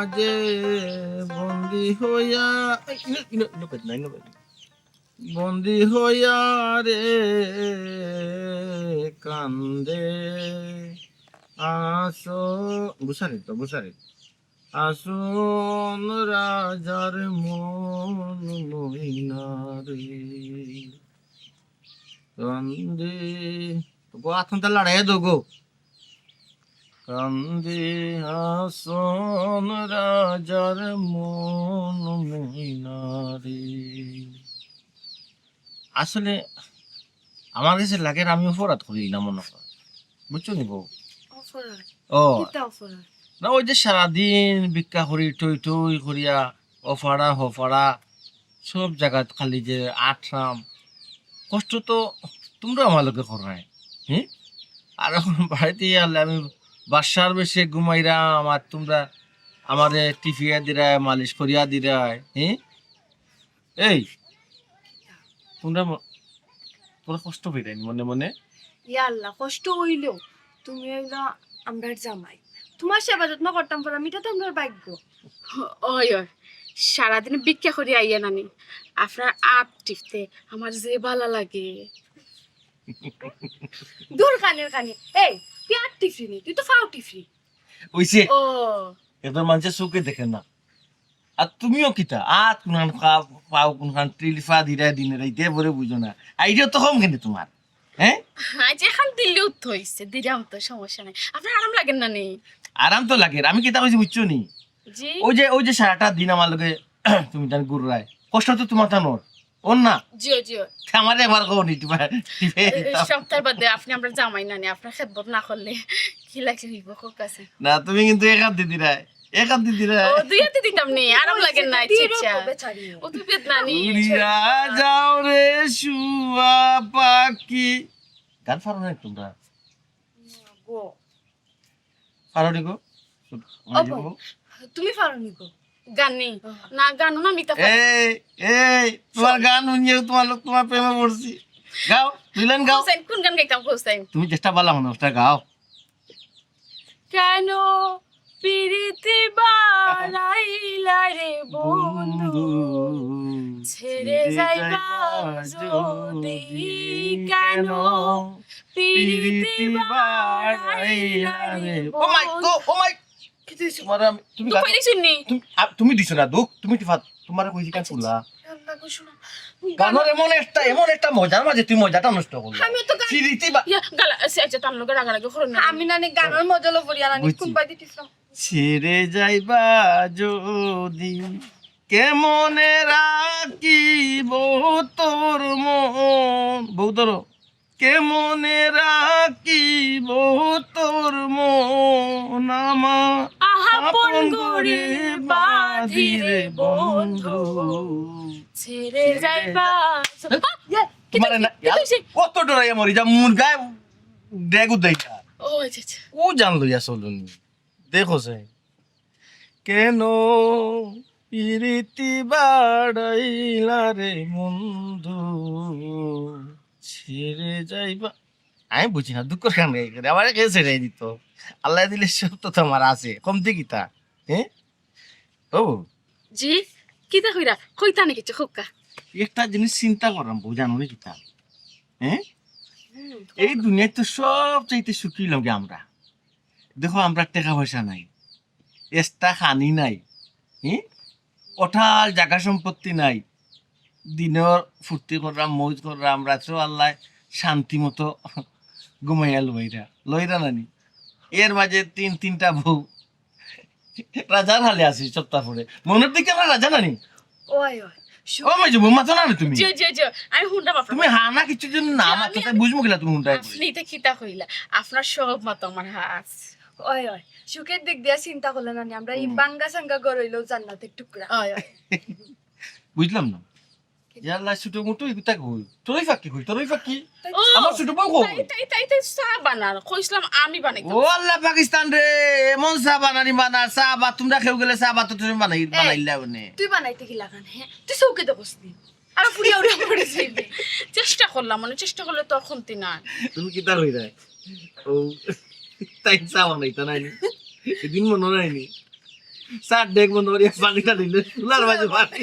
মাঝে বন্দি হইয়া বন্দি হইয়া রে কান্দে আসো বুসারি আসুন রাজার মন মহিনারে কান্দে গো আথন তা লড়াই দো গো কান্দে আসুন রাজার মন মহিনারে। আসলে আমার কাছে লাগে আমি অপরাধ করি না মনে কর, বুঝছো নি গো? ও না, ওই যে সারাদিন ভিক্ষা করি টই টই করিয়া অফাড়া হফাড়া সব জায়গা খালি যে আটরাম কষ্ট তো তোমরা আমার লোকে করায়। হ্যাঁ, আর এখন বাড়িতে আলে আমি বাসার বেশি ঘুমাইরাম আর তোমরা আমারে টিফিয়া দিরায় মালিশ করিয়া দিরায়। হ্যাঁ, এই তোমরা তোমরা কষ্ট পেয়ে মনে মনে। ইয়াল্লা কষ্ট হইলেও তুমি হইলা আমরার জামাই, তোমার সেবা যত্ন করতাম পারা মিটা তো আমার ভাগ্য। ওই ওই সারাদিন ভিক্ষা করি আইয়া নানি, আপনার আপ টিপতে আমার যে ভালো লাগে। দূর কানের কানে এই তুই আর টিফিনি, তুই তো ফাও টিফি। ওইছে ও এবার মানুষের চোখে দেখে না। আর তুমিও কিতা আত কোনখান পাও কোনখান ত্রিলিফা দিরাই দিনে রাইতে বলে বুঝো না, আইডিয়া তো কম কেন তোমার? হ্যাঁ, আজ এখন দিল্লি উত্থ হইছে, দিলাম তো সমস্যা নাই। আপনার আরাম লাগেন না নি? আরাম তো লাগে, আমি কিতা কইছি বুঝছো নি? জি ওই যে সারাটা দিন আমার লগে তুমি জান গুররায় কষ্ট তো তোমার তানোর ওর না জিও জিও আমার একবার কওনি সপ্তাহ বাদে আপনি আমরা জামাই নানি, আপনার খেদমত না করলে কি লাগে হইব কোক কাছে। না, তুমি কিন্তু এক হাত দিদিরা ও দুই হাতে দিতাম নি, আরাম লাগেন না? চিচ্ছা বেচারি ও তুই পেত নানি উড়িয়া যাও রে শুয়া পাখি। গান পারো না তোমরা? গো পারো নি গো? তুমি পারোনি গো গানি না, গানো না মিতা এই এই তোমার গান শুনিয়ে তোমার প্রেমে পড়ছি। গাও দুইলান গাও। হোসেন কোন গান গাইতাম হোসেন? তুমি চেষ্টা পারলাম না, ওটা গাও। কেন পিরিতি বাড়াইলা রে বন্ধু, ছেড়ে যাইবা যদি, কেন পিরিতি বাড়াইলা রে ও মাই গো, ও মাই কি দিছো? তুমি তুই কইলি শুননি? তুমি দিছো না দুঃখ, তুমি তোমার কইছি কান শুনলা আল্লাহ গো শোনো গানোর এমন একটা মজার মাঝে তুই মজাটা নষ্ট করলি। আমি তো গান সিরিতি বা ইয়া গালা আচ্ছা তার লগে রাগারাগি করো না। আমি নানি গানের মজা লো পড়িয়া নানি বুঝছি। কোন বাই দিতেছো? ছেড়ে যাইবা যদি কেমনে রাখিব তোর মন, বৌতর কেমনে রাখিব তোর মন আমার আপন গরে বাঁধিরে বন্ধু, ছেড়ে যাইবা তোমার না কত ডরাইয়া মরি যা মুর গায়ে ডেগু দেইতা। ও আচ্ছা আচ্ছা ও জানলো ইয়া চলুন দেখো সে কেন ইরিতি বাড়াইলা রে বন্ধু ছেড়ে যাইবা। আমি বুঝি না দুঃখ গান গাই করে আমার কে ছেড়ে দিত। আল্লাহ দিলে সব তো তোমার আছে কমতি কিতা। হ্যাঁ ও জি কিতা কইরা কইতা নাকি চোখকা? একটা জিনিস চিন্তা করলাম বউ জানো নি কিতা? হ্যাঁ, এই দুনিয়ায় তো সব চাইতে সুখী লাগে আমরা। দেখো আমরা টাকা পয়সা নাই, এক্সট্রা খানি নাই, হ্যাঁ কঠাল জায়গা সম্পত্তি নাই, দিনের ফুর্তি করলাম মৌজ করলাম, রাত্রেও আল্লাহ শান্তি মতো ঘুমাইয়া লইরা নানি। এর মাঝে তিনটা বউ রাজার হালে আছি সপ্তাহ পরে মনের দিকে আমরা রাজা নানি। ওই ওই ও মাঝে বউ মাথা না তুমি জি জি জি আমি হুন্ডা বাপরা তুমি হানা কিছু জন্য না আমার সাথে বুঝবো কিনা তুমি হুন্ডাই আপনি তো কিতা কইলা আপনার সব মত আমার হাত। ওই ওই সুখের দিক দিয়া চিন্তা করলে নানি আমরা এই বাঙ্গা সাঙ্গা গড়ইলেও জান্নাতের টুকরা। ওই ওই বুঝলাম না ইয়াল্লা ছোট মোটো ইগুতা কই তোরই ফাঁকি ও আমার ছোট বউ কই? তাই চা বানার কইছিলাম আমি বানাই। ও আল্লাহ পাকিস্তান রে এমন চা বানানি বানা চা বা তোমরা খেউ গেলে চা বা তো তুমি বানাইলা বনে। তুই বানাইতে কি লাগান? হ্যাঁ তুই চৌকে তো বসতি আর ফুরিয়া উড়ে পড়েছি। চেষ্টা করলাম মানে চেষ্টা করলে তো অখন্তি না। তুমি কিতা কইরা ও তাই চা বানাইতা নাইনি এদিন মনে নাইনি স্যার দেখ বন্ধ করে পানিটা দিলে তুলার মাঝে পানি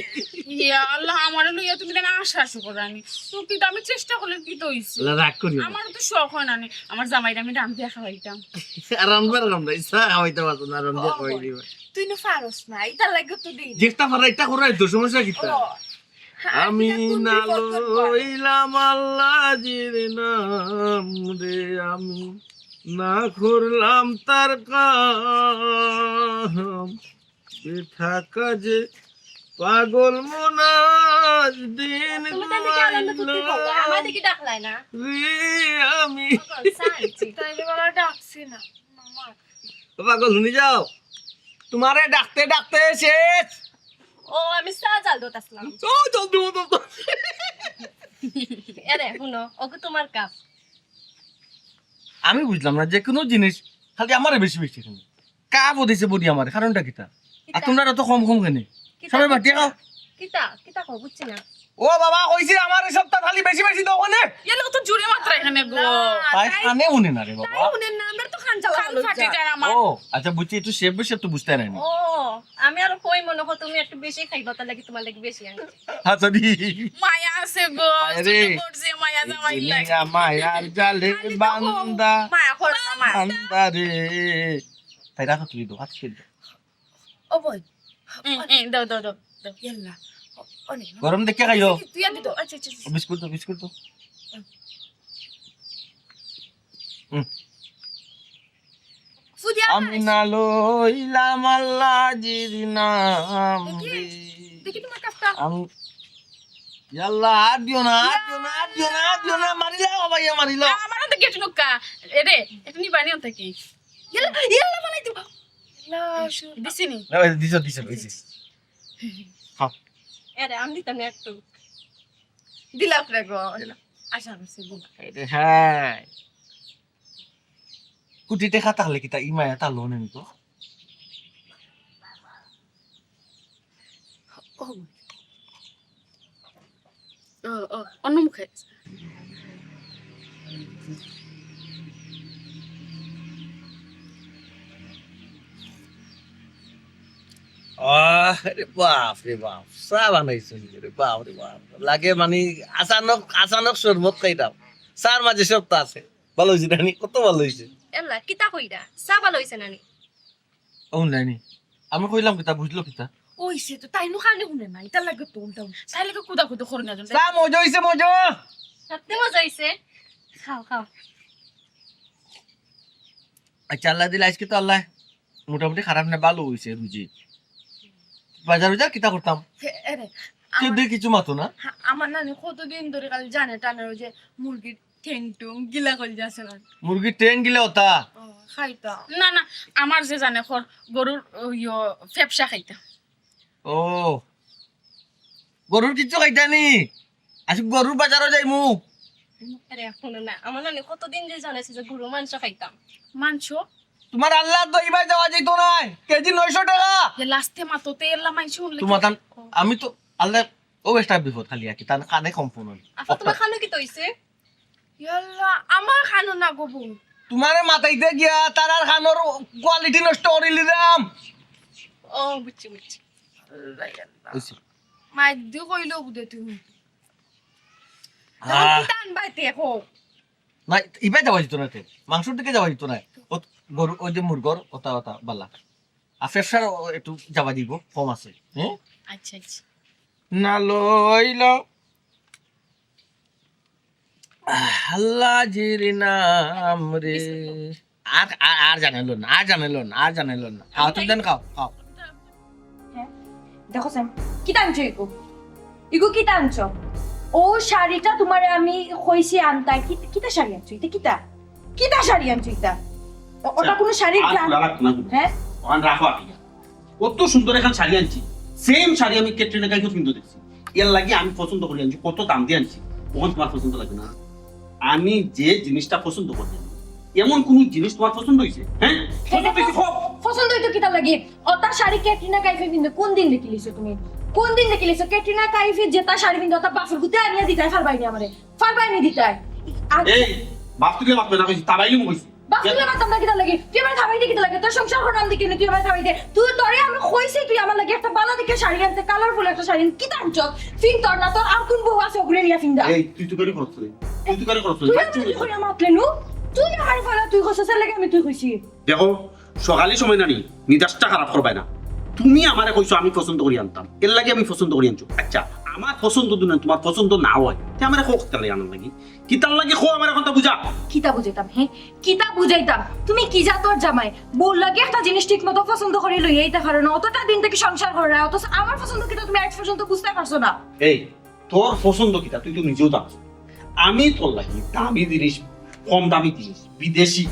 ইয়া আল্লাহ আমার লইয়া তুমি না আশা আশা করানি তো কি আমি চেষ্টা করলে কি তো হইছে রাগ করিও না। আমার তো শখ হয় না নে। আমার জামাইটা আমি রাম দিয়া খাওয়াইতাম আর রান্নার রান্না ইচ্ছা হইতে পারতো না রান্না করে দিবা তুই না ফারস না এটা লাগে তো দিই যেটা পারা এটা করাই তো সমস্যা কি তা? আমি না লইলাম আল্লাহর নাম রে আমি না করলাম তার কাম বেঠা কাজে পাগল মনাজ দিন আমার দিকে ডাকলাই না রে আমি তাইলে বলা ডাকছি না মামা পাগল শুনি যাও তোমারে ডাকতে ডাকতে শেষ ও আমি চা জাল দতাছিলাম ও জলদি তো আরে শুনো ওকে তোমার কাপ আমি বুঝলাম না যে কোনো জিনিস খালি আমারে বেশি বেশি কেন কাবো দিছে বডি আমার কারণটা কিতা আর তোমরা তো কম কম কেন সবাই বাটিয়া খাও কিতা কিতা কও বুঝছি না ও বাবা কইছি আমার সপ্তাহ খালি বেশি বেশি দাও কেন এলো তো জুড়ে মাত্রা এখানে গো তাই কানে উনি না রে বাবা শুনেন না আমরা তো খান চালা খান ফাটে যায় আমার ও আচ্ছা বুঝছি একটু শেপ শেপ তো বুঝতে নাই ও আমি আর কই মনে হয় তুমি একটু বেশি খাইবা তার লাগি তোমার লাগি বেশি আনছি আচ্ছা দি মায়া আছে গো মায়া রে। যে মায়া জামাই লাগে মায়ার জালে বান্দা মায়া করে না মায়া বান্দা রে তাই রাখো তুই দো হাত ছেড়ে দাও। ও বল দাও দাও দাও ইয়াল্লা অনেক গরম দেখে খাইও তুই আনি তো আচ্ছা আচ্ছা বিস্কুট তো বিস্কুট তো ফুদি আমি না লইলাম আল্লাহর নাম রে দেখি তোমার কাপটা আমি ইয়াল্লাহ আর দিও না আর দিও না আর দিও না আর দিও না মারিলাও ভাইয়া মারিলাও আমার তো গেট নুকা এরে এটা নি বানি অন্ত কি ইয়াল্লা ইয়াল্লা বানাই দিবা না দিছিনি না দিছো দিছো দিছো খাও আরে আমি দিতাম না একটু দিলাম রে গো আশা করছি দিলাম এটা হ্যাঁ কুটিতে খাতা হলে কি তা ইমায়া তা লোন নিতো ও ও অন্য মুখে আরে বাপ রে বাপ চা বানাইছো রে বাপ রে বাপ লাগে মানে আচানক আচানক শরবত খাইতাম চার মাঝে সপ্তাহ আছে ভালো হয়েছে নানি কত ভালো হয়েছে এল্লা কিতা কইরা চা ভালো হইছে নানি ও নানি আমি কইলাম কিতা বুঝলো কিতা ওইছে তো তাই নো খানে শুনে নাই তার লাগে তো উল্টা তাইলে তো কুদা কুদা করে না জন চা মজা হয়েছে মজা সত্যি মজা হইছে খাও খাও আচ্ছা আল্লাহ দিলে আজকে তো আল্লাহ মোটামুটি খারাপ না ভালো হয়েছে রুজি বাজার বাজার কিতা করতাম আরে কেউ দিয়ে কিছু মাতো না আমার নানি কতদিন ধরে কাল জানে টানে ওই যে মুরগির ঠ্যাং টুং গিলা কল যাচ্ছে না মুরগির ট্রেন গিলে ওটা খাইতা না না আমার যে জানে খর গরুর ইয়ো ফেপসা খাইতা ও গরুর কিছু খাইতানি আজ গরুর বাজারও যাইমু আরে শুনো না আমার নানি কতদিন যে জানাইছে যে গরু মাংস খাইতাম মাংস তোমার আল্লাহ দইবাই যাওয়া যেত না কেজি 900 টাকা যে লাস্টে মাতো তেলা মাংস উনলে তোমার তান আমি তো আল্লাহ ও বেস্টা বিপদ খালি আকি তান কানে কম ফোন আপা তোমার খানো কি তইছে ইয়াল্লা আমার খানো না গো বউ তোমারে মাথাইতে গিয়া তারার খানোর কোয়ালিটি নষ্ট করিলি রাম ও বুঝছি বুঝছি বুঝছি মাই দি কইলো বুদে তুমি টান বাইতে হো না ইবাই যাওয়া যেত না তে মাংসর দিকে যাওয়া যেত না ও গরু ওই যে মুরগর ওটা ওটা বালা আর ফেফসার একটু যাওয়া দিব কম আছে হ্যাঁ আচ্ছা আচ্ছা না লইল আল্লাহ জির নাম রে আর আর আর জানাইলো না আর জানাইলো না আর জানাইলো না খাও তুমি দেন খাও খাও দেখো স্যার কি টানছো ইগো ইগো কি টানছো ও শাড়িটা তোমার আমি কইছি আনতাই কিতা শাড়ি আনছো এটা কিতা কিতা শাড়ি আনছো এটা ওটা কোনো শাড়ির গ্রাম হ্যাঁ ওখানে রাখো আপনি কত সুন্দর এখন শাড়ি আনছি সেম শাড়ি আমি ক্যাটরিনা কাইফের কিন্তু দেখছি এর লাগে আমি পছন্দ করে আনছি কত দাম দিয়ে আনছি ওখানে তোমার পছন্দ লাগে না আমি যে জিনিসটা পছন্দ করি এমন কোন জিনিস তোমার পছন্দ হয়েছে হ্যাঁ পছন্দ হয়েছে হোক পছন্দ হইতো কিতা লাগে ওটা শাড়ি ক্যাটরিনা কাইফে পিন্দে কোন দিন দেখি লিছো তুমি কোন দিন দেখি লিছো ক্যাটরিনা কাইফে যেটা শাড়ি পিন্দে ওটা বাফের গুতে আনিয়া দিতাই ফারবাইনি আমারে ফারবাইনি দিতাই এই বাপ তুলে মাপবে না কইছি তাবাইলে কইছি বাফুলে মাতাম না কিতা লাগে তুই আমার খাবাইতে কিতা লাগে তোর সংসার হরাম দিকে তুই আমার খাবাইতে তুই তোরে আমি কই কইছি তুই আমার লাগে একটা বালা দিকে শাড়ি আনতে, কালারফুল একটা শাড়ি আনতে, কি টানছ ফিন তোর না তোর আর কোন বউ আছে ওগুলো নিয়ে ফিন্দা এই তুই তো করে করছ রে, তুই তো করে করছ। তুই কই আমার প্লেনু তুই আমার ফলা তুই কইছস লাগে আমি তুই কইছি দেখো সকালে সময় নানি নিদাসটা খারাপ করবাই না। তুমি আমারে কইছো আমি পছন্দ করি আনতাম, এর লাগে আমি পছন্দ করি আনছো। আচ্ছা আমার পছন্দ তো না, তোমার পছন্দ না হয় তে আমারে খোক তালে আনার লাগি কি তার লাগে খো আমার কথা বুঝা। কিতা বুঝাইতাম হ্যাঁ কিতা বুঝাইতাম তুমি কি যা তোর জামাই বউ লাগে একটা জিনিস ঠিক মতো পছন্দ করে লই এইটা কারণ অতটা দিন থেকে সংসার করে অত আমার পছন্দ কিতা তুমি আজ পর্যন্ত বুঝতে পারছো না। এই তোর পছন্দ কিটা তুই তো নিজেও জানো। আমি তোর লাগি দামি জিনিস, কম দামি জিনিস, বিদেশি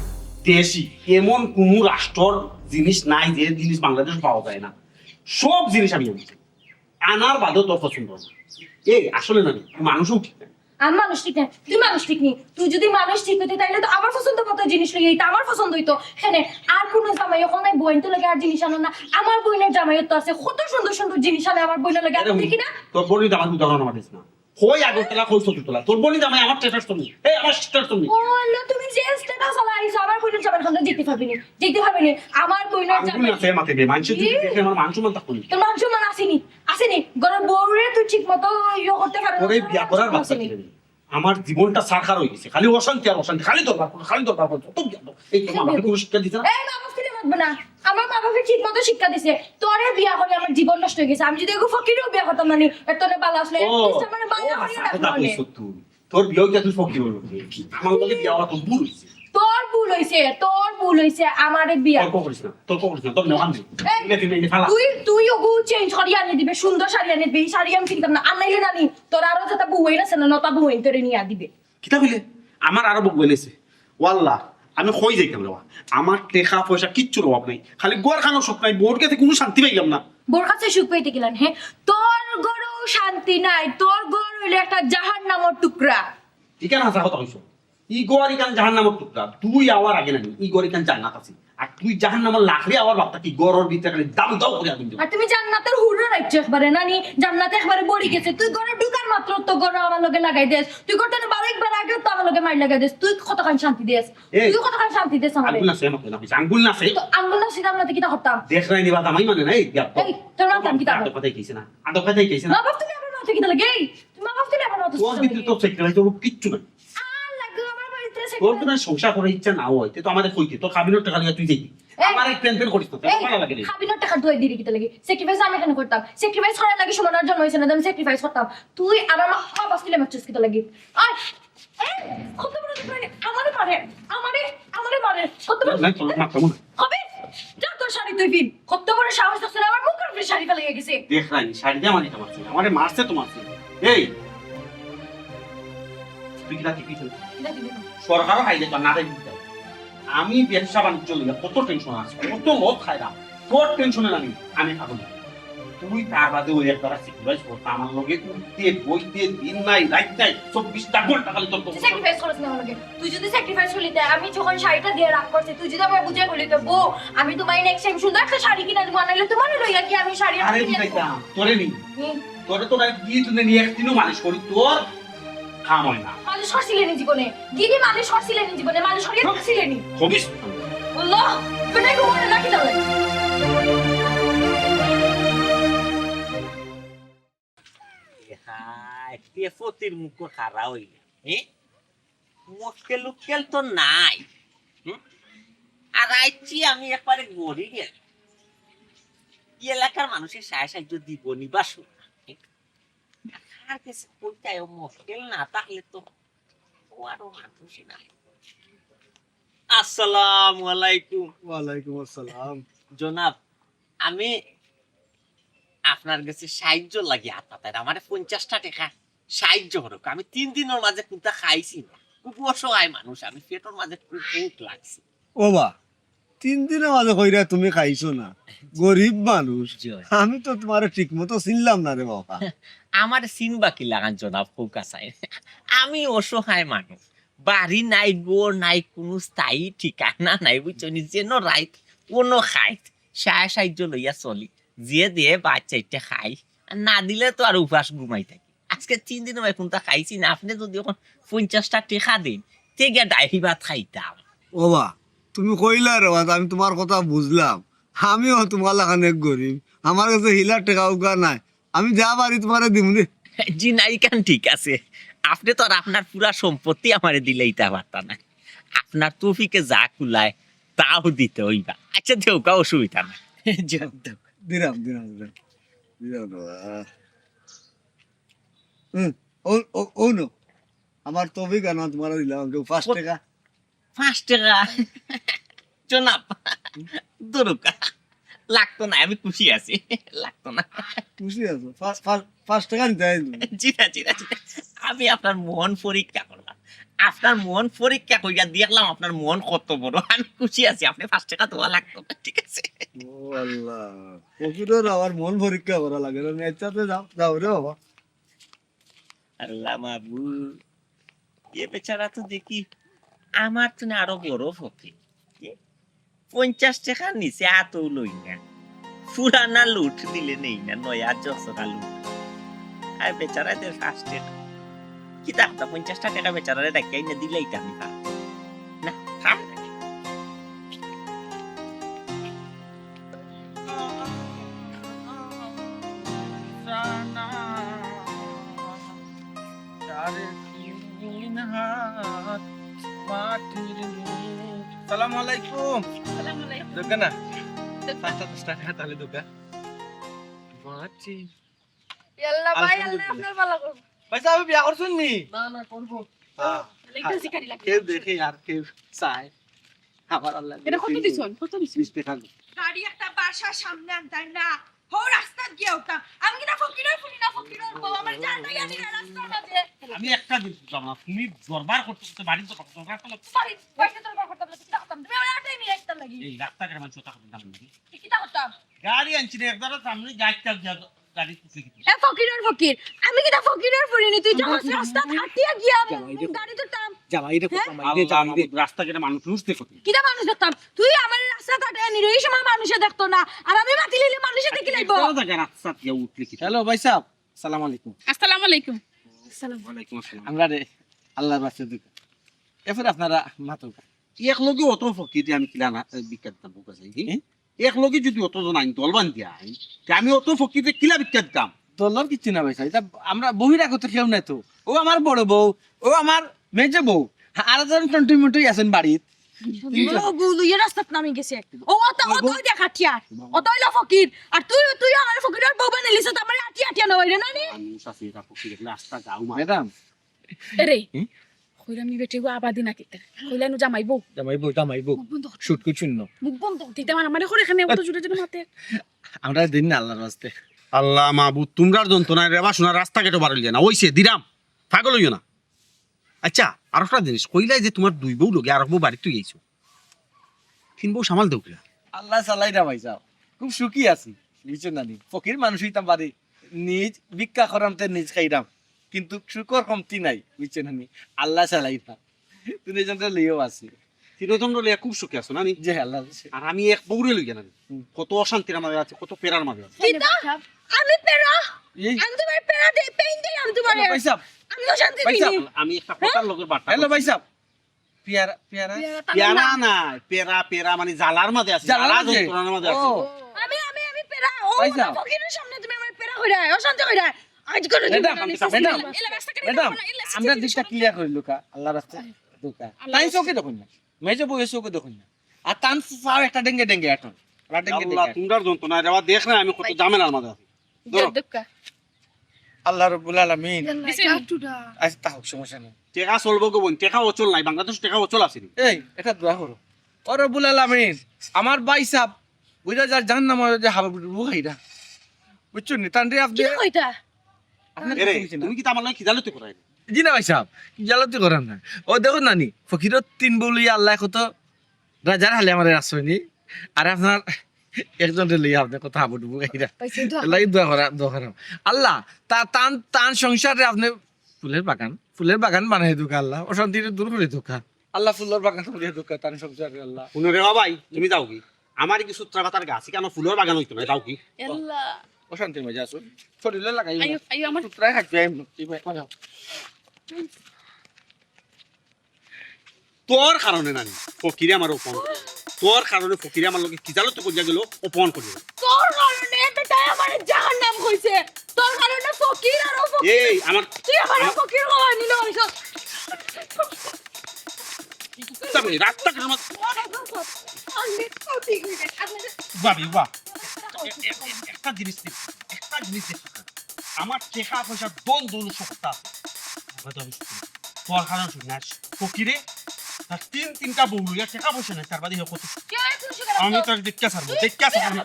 দেশি এমন কোন রাষ্ট্রর জিনিস নাই যে জিনিস বাংলাদেশ পাওয়া যায় না। সব জিনিস আমি আনছি, আনার বাদেও তোর পছন্দ না। এই আসলে না মানুষও ঠিক না। আমি মানুষ ঠিক না তুই মানুষ ঠিক নি, তুই যদি মানুষ ঠিক হইতে তাইলে তো আমার পছন্দ মতো জিনিস লই এইটা আমার পছন্দ হইতো। হ্যাঁ আর কোনো জামাই ওখানে বইন তো লাগে আর জিনিস আনো না, আমার বইনের জামাই তো আছে কত সুন্দর সুন্দর জিনিস আনে আমার বইনের লাগে আমি দেখি না। তোর বনি দাম উদাহরণ আমার দিস না, কই আগরতলা কই সতুতলা, তোর বনি দাম আমার স্ট্যাটাস তুমি, এই আমার স্ট্যাটাস তুমি। ওলা তুমি যে স্ট্যাটাস আলাইছো আমার বইনের জামাই খান যেতে পারবি না, যেতে পারবি না আমার বইনের আঙ্গুল জামাই আছে মাথে বে মানুষ যদি দেখে আমার মান সম্মান থাকতো না। তোর মান সম্মান আসেনি আসেনি ঘরের বউরে তুই ঠিক মতো ইয়ে করতে পারবি তোর এই বিয়া করার বাচ্চা ছেলে নেই। আমার জীবনটা সারখার হয়ে গেছে, খালি অশান্তি আর অশান্তি, খালি দরকার খালি দরকার কত বিয়া দাও। এই তোমার আমাকে কোনো শিক্ষা দিছ না। এই মা বাবা ফিরে মাতবে না, আমার মা বাবা ঠিক মতো শিক্ষা দিছে তোরে বিয়া করে আমার জীবন নষ্ট হয়ে গেছে। আমি যদি এগো ফকিরও বিয়া করতাম না নি তোরে বালা আসলে আমার বায়া করে কথা রাখবো কইছ তুই, তোর বিয়াও কি তুই ফকির হলো আমার লগে বিয়া হওয়া তো ভুল হইছে। তোর ভুল হইছে আমারে বিয়া তর্ক করিস না, তর্ক করিস না, তোর নেওয়ান নেই। এই, তুমি ফালা তুই ওগো চেঞ্জ শাড়ি আনি দিবে, সুন্দর শাড়ি আনি দিবে, এই শাড়ি আমি কিনতাম না আর নাইলে নানি তোর আরো যেটা বউ হই না সেনা নটা বউ হইন তোরে নিয়ে দিবে। কিতা কইলে আমার আরো বক বলেছে ওয়াল্লাহ আমি কই যাইতাম রে, আমার টাকা পয়সা কিচ্ছুর অভাব নাই, খালি গোয়ার খানো সব নাই, বোর কাছে কোনো শান্তি পাইলাম না। বোর কাছে সুখ পাইতে গেলেন হ্যাঁ তোর ঘরেও শান্তি নাই, তোর ঘর হইলে একটা জাহান্নামের টুকরা। ঠিক আছে হাসা কথা কইছো, ই গোয়ারি কান জাহান্নামের টুকরা, তুই আওয়ার আগে নানি ই গোয়ারি কান জান্নাত আছে, আর তুই জাহান্নামের লাখরে আওয়ার বাপটা কি গরর ভিতরে খালি দাম দাও করে আগুন দিও। আর তুমি জান্নাতের হুড়া রাখছো একবারে নানি, জান্নাতে একবারে বড়ি গেছে, তুই ঘরে ঢুকার মাত্র তো ঘরে আমার লগে লাগাই দেস, তুই ঘরটা বারেকবার আগেও তো আমার লগে মাইর লাগাই দেস, তুই কতখান শান্তি দেস, এই, তুই কতখান শান্তি দেস আমারে। আঙ্গুল না সে মত না কইছ, আঙ্গুল না সে তো আঙ্গুল না সিধাম না কি তা করতাম। দেখ রাই নিবা দামাই মানে নাই গিয়া এই তোর নাম কি তা আদব কথাই কইছ না, আদব কথাই কইছ না। মা বাপ তুমি আমার মাথা কি তা লাগে, এই তুমি মা বাপ তুমি আমার মাথা তোর ভিতরে তো সেক্রেটারি তো কিচ্ছু নাই, আর লাগে আমার বাড়িতে তোর তো না সংসার করার ইচ্ছা না হয় তে তো আমাদের কইতে তোর কাবিনের টাকা লিয়া তুই যাইবি, আমার এক প্ল্যান করিস না, তোর ভালো লাগে না। খাবিনার টাকা তুই দিলি কিতা লাগে, স্যাক্রিফাইস আমি কেন করতাম, স্যাক্রিফাইস করার লাগে সমানার জন্য হইছে না আমি স্যাক্রিফাইস করতাম, তুই আমার মা বাপ ছিলে মারছিস কিতা লাগে। আয় এই কত বড় মানে আমারে মারে আমারে মারে কত বড় না তোর মাথা মনে হবে যা তোর শাড়ি তুই পিন, কত বড় সাহস তোর আমার মুখের উপরে শাড়ি ফেলে গেছে। দেখ রাই শাড়ি দিয়ে আমারে মারছে, আমারে মারছে তো মারছে। এই তুই কি রাখি পিছনে সরকারও খাইলে তো না দেয়। আমি ব্যবসা বাণিজ্য লইয়া কত টেনশন আছে, কত লোক খাই না, তোর টেনশনে আমি খাবো না। তুই তার বাদে ওই একবার স্যাক্রিফাইস করতে আমার লগে উঠতে বইতে দিন নাই রাত নাই 24টা ঘন্টা খালি তোর স্যাক্রিফাইস করিস না আমাকে, তুই যদি স্যাক্রিফাইস করলিতে আমি যখন শাড়িটা দিয়ে রাখ করছি তুই যদি আমার বুঝে বলিতে বউ আমি তোমার নেক্সট টাইম সুন্দর একটা শাড়ি কিনে দেবো, নাইলে তোমার লইয়া কি আমি শাড়ি আরে কিনে দেবো। দিতাম তোরে নি তোরে তো গিয়ে তুই নিয়ে একদিনও মালিশ করি তোর কাম হয় না। মানুষ করছিলেন জীবনে দিদি, মানুষ করছিলেন জীবনে, মানুষ করিয়ে থাকছিলেন হবিস আল্লাহ কোনে ঘুরে রাখি দাও। ফতির মুখ খারা হইলে মুশকিল তো নাই। আর আইছি আমি একবারে গড়ি গেল এলাকার মানুষের সাহায্য দিব নিবাস আর কাছে কইতায় মুশকিল না তাহলে তো ও আরো মানুষ নাই। আসসালামু আলাইকুম। ওয়ালাইকুম আসসালাম। জনাব আমি আপনার কাছে সাহায্য লাগি আপনার আমার 50টা টাকা সাহায্য করুক। আমি 3 দিনের মাঝে কোনটা খাইছি না, খুব অসহায় মানুষ আমি, পেটের মাঝে খুব ভোক লাগছে। ও বা 3 দিনের মাঝে কইরা তুমি খাইছো না, গরিব মানুষ। আমি তো তোমার ঠিক মতো চিনলাম না রে বাবা। আমার চিনবা কি লাগান জনাব কৌকা চাই, আমি অসহায় মানুষ, বাড়ি নাই গোর নাই, কোনো স্থায়ী ঠিকানা নাই বুঝছো, যেন রাইত কোনো খাই সাহায্য লইয়া চলি, যে দিয়ে বাচ্চা এটা খাই, আর না দিলে তো আর উপাস ঘুমাই থাকি। আজকে 3 দিন ভাই কোনটা খাইছি না, আপনি যদি এখন 50টা টাকা দিন থেকে ডাইরি ভাত খাইতাম। ও বা তুমি কইলা রে বাবা, আমি তোমার কথা বুঝলাম, আমিও তোমার লাগানে গরিব, আমার কাছে হিলার টাকা উকা নাই, আমি যা পারি তোমার দিম দে। জি নাই কান ঠিক আছে, আপনি তো আর আপনার পুরা সম্পত্তি আমারে দিলেই তা পারতা না, আপনার তৌফিকে যা কুলায় তাও দিতে হইবা। আচ্ছা দেও কা অসুবিধা না। যাও, দাও। দিলাম দিলাম দিলাম দিলাম ও নো আমার তবে কেন তোমার দিলাম 5 টাকা। 5 টাকা জনাব, দরুকা লাগতো না, আমি খুশি আছি, লাগতো না। খুশি আছো? 5 টাকা নিতে হয় তুমি। জি না জি না জি না। আমি আপনার মন পরীক্ষা করলাম, আপনার মন পরীক্ষা কইয়া দেখলাম আপনার মন কত বড়, আমি খুশি আছি। আপনি 5 টাকা দেওয়া লাগতো না, ঠিক আছে? ও আল্লাহ, ফকিরের আবার মন পরীক্ষা করা লাগে না। নেচাতে যাও যাও রে বাবা। আল্লাহ মাবুদ, এ বেচারা তো দেখি আমার তো না আরো বড় ফকির। 50 টাকার নিচে এত লই না, পুরানা লুট দিলে নেই না, নয়া জসরা লুট। আর বেচারাদের 5 টাকা কি দাম, 50 টাকা বেচারারে ডাকাই না দিলেই তো আমি পারতাম না। থাম না। সালামু আলাইকুম। আসসালামু আলাইকুম। দোকান না 5-10 টাকা তাহলে দোকান মাটি। ইয়াল্লা ভাই আল্লাহ আপনার ভালো করুন। পয়সা আমি বিয়া করছুন নি? না না করবো। একটু শিকারি লাগে। কেউ দেখে আর কেউ চায় আমার আল্লাহ। এটা কত দিছন? কত দিছন? 20 টাকা। গাড়ি একটা বাসার সামনে আনতাই না, হো রাস্তা গিয়ে উঠতাম। আমি কিনা ফকিরের ফুলি না, ফকিরের বউ আমার জানাই আমি রাস্তার মাঝে আমি একটা দিন বুঝলাম না, তুমি দরবার করতে করতে বাড়িতে দরবার করলে বাড়ি পয়সা তোর করতাম না, কিটা করতাম তুমি আমার আটাই নিয়ে আসতাম লাগি, এই রাস্তাঘাটের মানুষ কথা বলতাম নাকি? কিটা করতাম? গাড়ি আনছি না একদারা সামনে যাইতে গাড়ি কুচি কি এ ফকিরের ফকির, আমি কিটা ফকিরের ফুলি নি, তুই যখন রাস্তা হাঁটিয়া গিয়া গাড়ি ধরতাম, জামাই রে হ্যাঁ? রাস্তাঘাটে মানুষ দেখো কিটা মানুষ দেখতাম? তুই আমার রাস্তা কাটায় নি, এই সময় মানুষে দেখতো না, আর আমি মাটি লিলে মানুষে দেখি লাইব। রাস্তা দিয়ে উঠলে কি? হ্যালো ভাই সাহেব, সালাম আলাইকুম। আসসালামু আলাইকুম। ওয়ালাইকুম আসসালাম। আমরা রে আল্লাহর বাচ্চা দুকা এরপরে আপনারা মাতো এক লগে অত ফকির আমি কিলা না বিখ্যাত দাম বুকা চাই এক লগে যদি অত জন আইন দলবান দিয়া আইন আমি অত ফকিরে কিলা বিখ্যাত দাম দলর কিছু না ভাই সাহেব, এটা আমরা বহিরাগত কেউ নাই তো। ও আমার বড় বউ, ও আমার মেজে বউ, আর একজন টন্টিমন্টই আছেন বাড়িত। ও গুলু এই রাস্তাত নামি গেছে, ও অতই দেখাটিয়া, অতই লা ফকির, আর তুই আমার ফকিরের বউ বানাইলিস, তো আমার আটিয়া আটিয়া না হইরে না নি। মানুষ আছে এটা ফকির দেখলে রাস্তা যাও মা ম্যাডাম রে কইরা আমি বেটে গো আবাদি না কিতা কইলা নু জামাইবো জামাইবো শুট কুচুন না মুখ বন্ধ দিতে মানে আমারে করে এখানে অত জুড়ে জুড়ে মাতে। আমরা দিন না আল্লাহর রাস্তে। আল্লাহ মাহবুব তোমরার যন্ত্রণায় রেবা শোনা রাস্তা কেটে বাড়িল না ওইসে দিরাম পাগল হইও না। আচ্ছা আর একটা জিনিস কইলাই যে তোমার দুই বউ লগে আর এক বউ বাড়িতে গেছো, 3 বউ সামাল দেও কিলা? আল্লাহ চালাই না ভাই সাহেব, খুব সুখী আছি বুঝছেন না নি। ফকির মানুষ হইতাম পারি, নিজ ভিক্ষা করামতে নিজ খাইরাম, কিন্তু শুকর কমতি নাই বুঝছেন না নি। আল্লাহ চালাই না, তুমি এজনটা লিয়েও আছি তিনজন লইয়া খুব সুখী আছো না নি? যে আল্লাহ আর আমি এক বউরে লইয়া না কত অশান্তির মাঝে আছে, কত পেরার মাঝে আছে। কিটা আমি পেরা, এই আমি তোমার পেরা দেই, পেইন দেই আমি তোমার, ভাই সাহেব, আমি অশান্তি ভাই দিই। সাহেব, আমি একটা কথার লোকের বার্তা হ্যালো ভাই সাহেব, পেয়ারা পেয়ারা পেরা না পেরা পেরা মানে জালার মাঝে আছে, জালার জালা মাঝে? যন্ত্রণার মাঝে আছে। ও আমি পেরা, ও পয়সা। ফকিরের সামনে তুমি আমার পেরা কইরা অশান্তি কইরা আজ করে দিই। ম্যাডাম, ম্যাডাম আমরা দিকটা ক্লিয়ার করি লোকা আল্লাহ রাস্তা দোকা তাই চোখে দেখুন না, মেজে বইয়ে চোখে দেখুন না, আর টান পাও একটা ডেঙ্গে ডেঙ্গে এখন ওরা ডেঙ্গে আল্লাহ ডেঙ্গে। তোমরার যন্ত্রণায় রেবা দেখ না আমি কত জামেলার মাঝে আছি। ধরো দুক্কা আল্লাহ রাব্বুল আলামিন কাটুডা আজ তা হোক সমস্যা নেই। টেকা চলবো গো বোন, টেকা অচল নাই, বাংলাদেশ টেকা অচল আছে নি। এই এটা দোয়া করো, ও রাব্বুল আলামিন আমার ভাই সাহেব বুঝা যার জাহান্নাম যে হাবা বুহাইরা বুঝছেন নি তানরে আপনি কি কইতা? আপনি এরে কিছু না। তুমি কি তো আমার লাগে খিদালতে করাই না? জি না ভাই সাহেব, জালাতে করেন না। ও দেখুন নানি ফকিরত 3 বলি আল্লাহ কত রাজার হালে আমার আসয়নি, আর আপনার একজন লইয়া আপনি কত হাবুডু বুহাইরা পয়সা তো লাগে দোয়া করা আল্লাহ তার টান টান সংসারে আপনি ফুলের বাগান বানাই দোকা আল্লাহ, অশান্তিতে দূর করে দোকা আল্লাহ, ফুলের বাগান করে দোকা টান সংসারে আল্লাহ। শুনো রে বাবাই তুমি যাও কি আমার কি সূত্রা পাতার গাছ কেন ফুলের বাগান হইতো না, যাও কি আল্লাহ অশান্তির মাঝে আসুন শরীরে লাগাই আইও আইও আমার সূত্রায় থাকবে তোর কারণে নানি ফকিরে আমার অপমান করে। তোর কারণে ফকিরে আমার লোকে কিজালো তো করিয়া গেল অপমান করিল। তোর কারণে বেটা আমার তুই আমার ফকির হওয়া নিল হইছ তবে রাস্তা কেন ভাবি বাহ একটা জিনিস আমার টাকা পয়সা দোল সপ্তাহ তোর কারণ শুনি না ফকিরে তার তিনটা বউ লইয়া টাকা পয়সা নেই তার বাদে কত আমি তার দেখা ছাড়বো না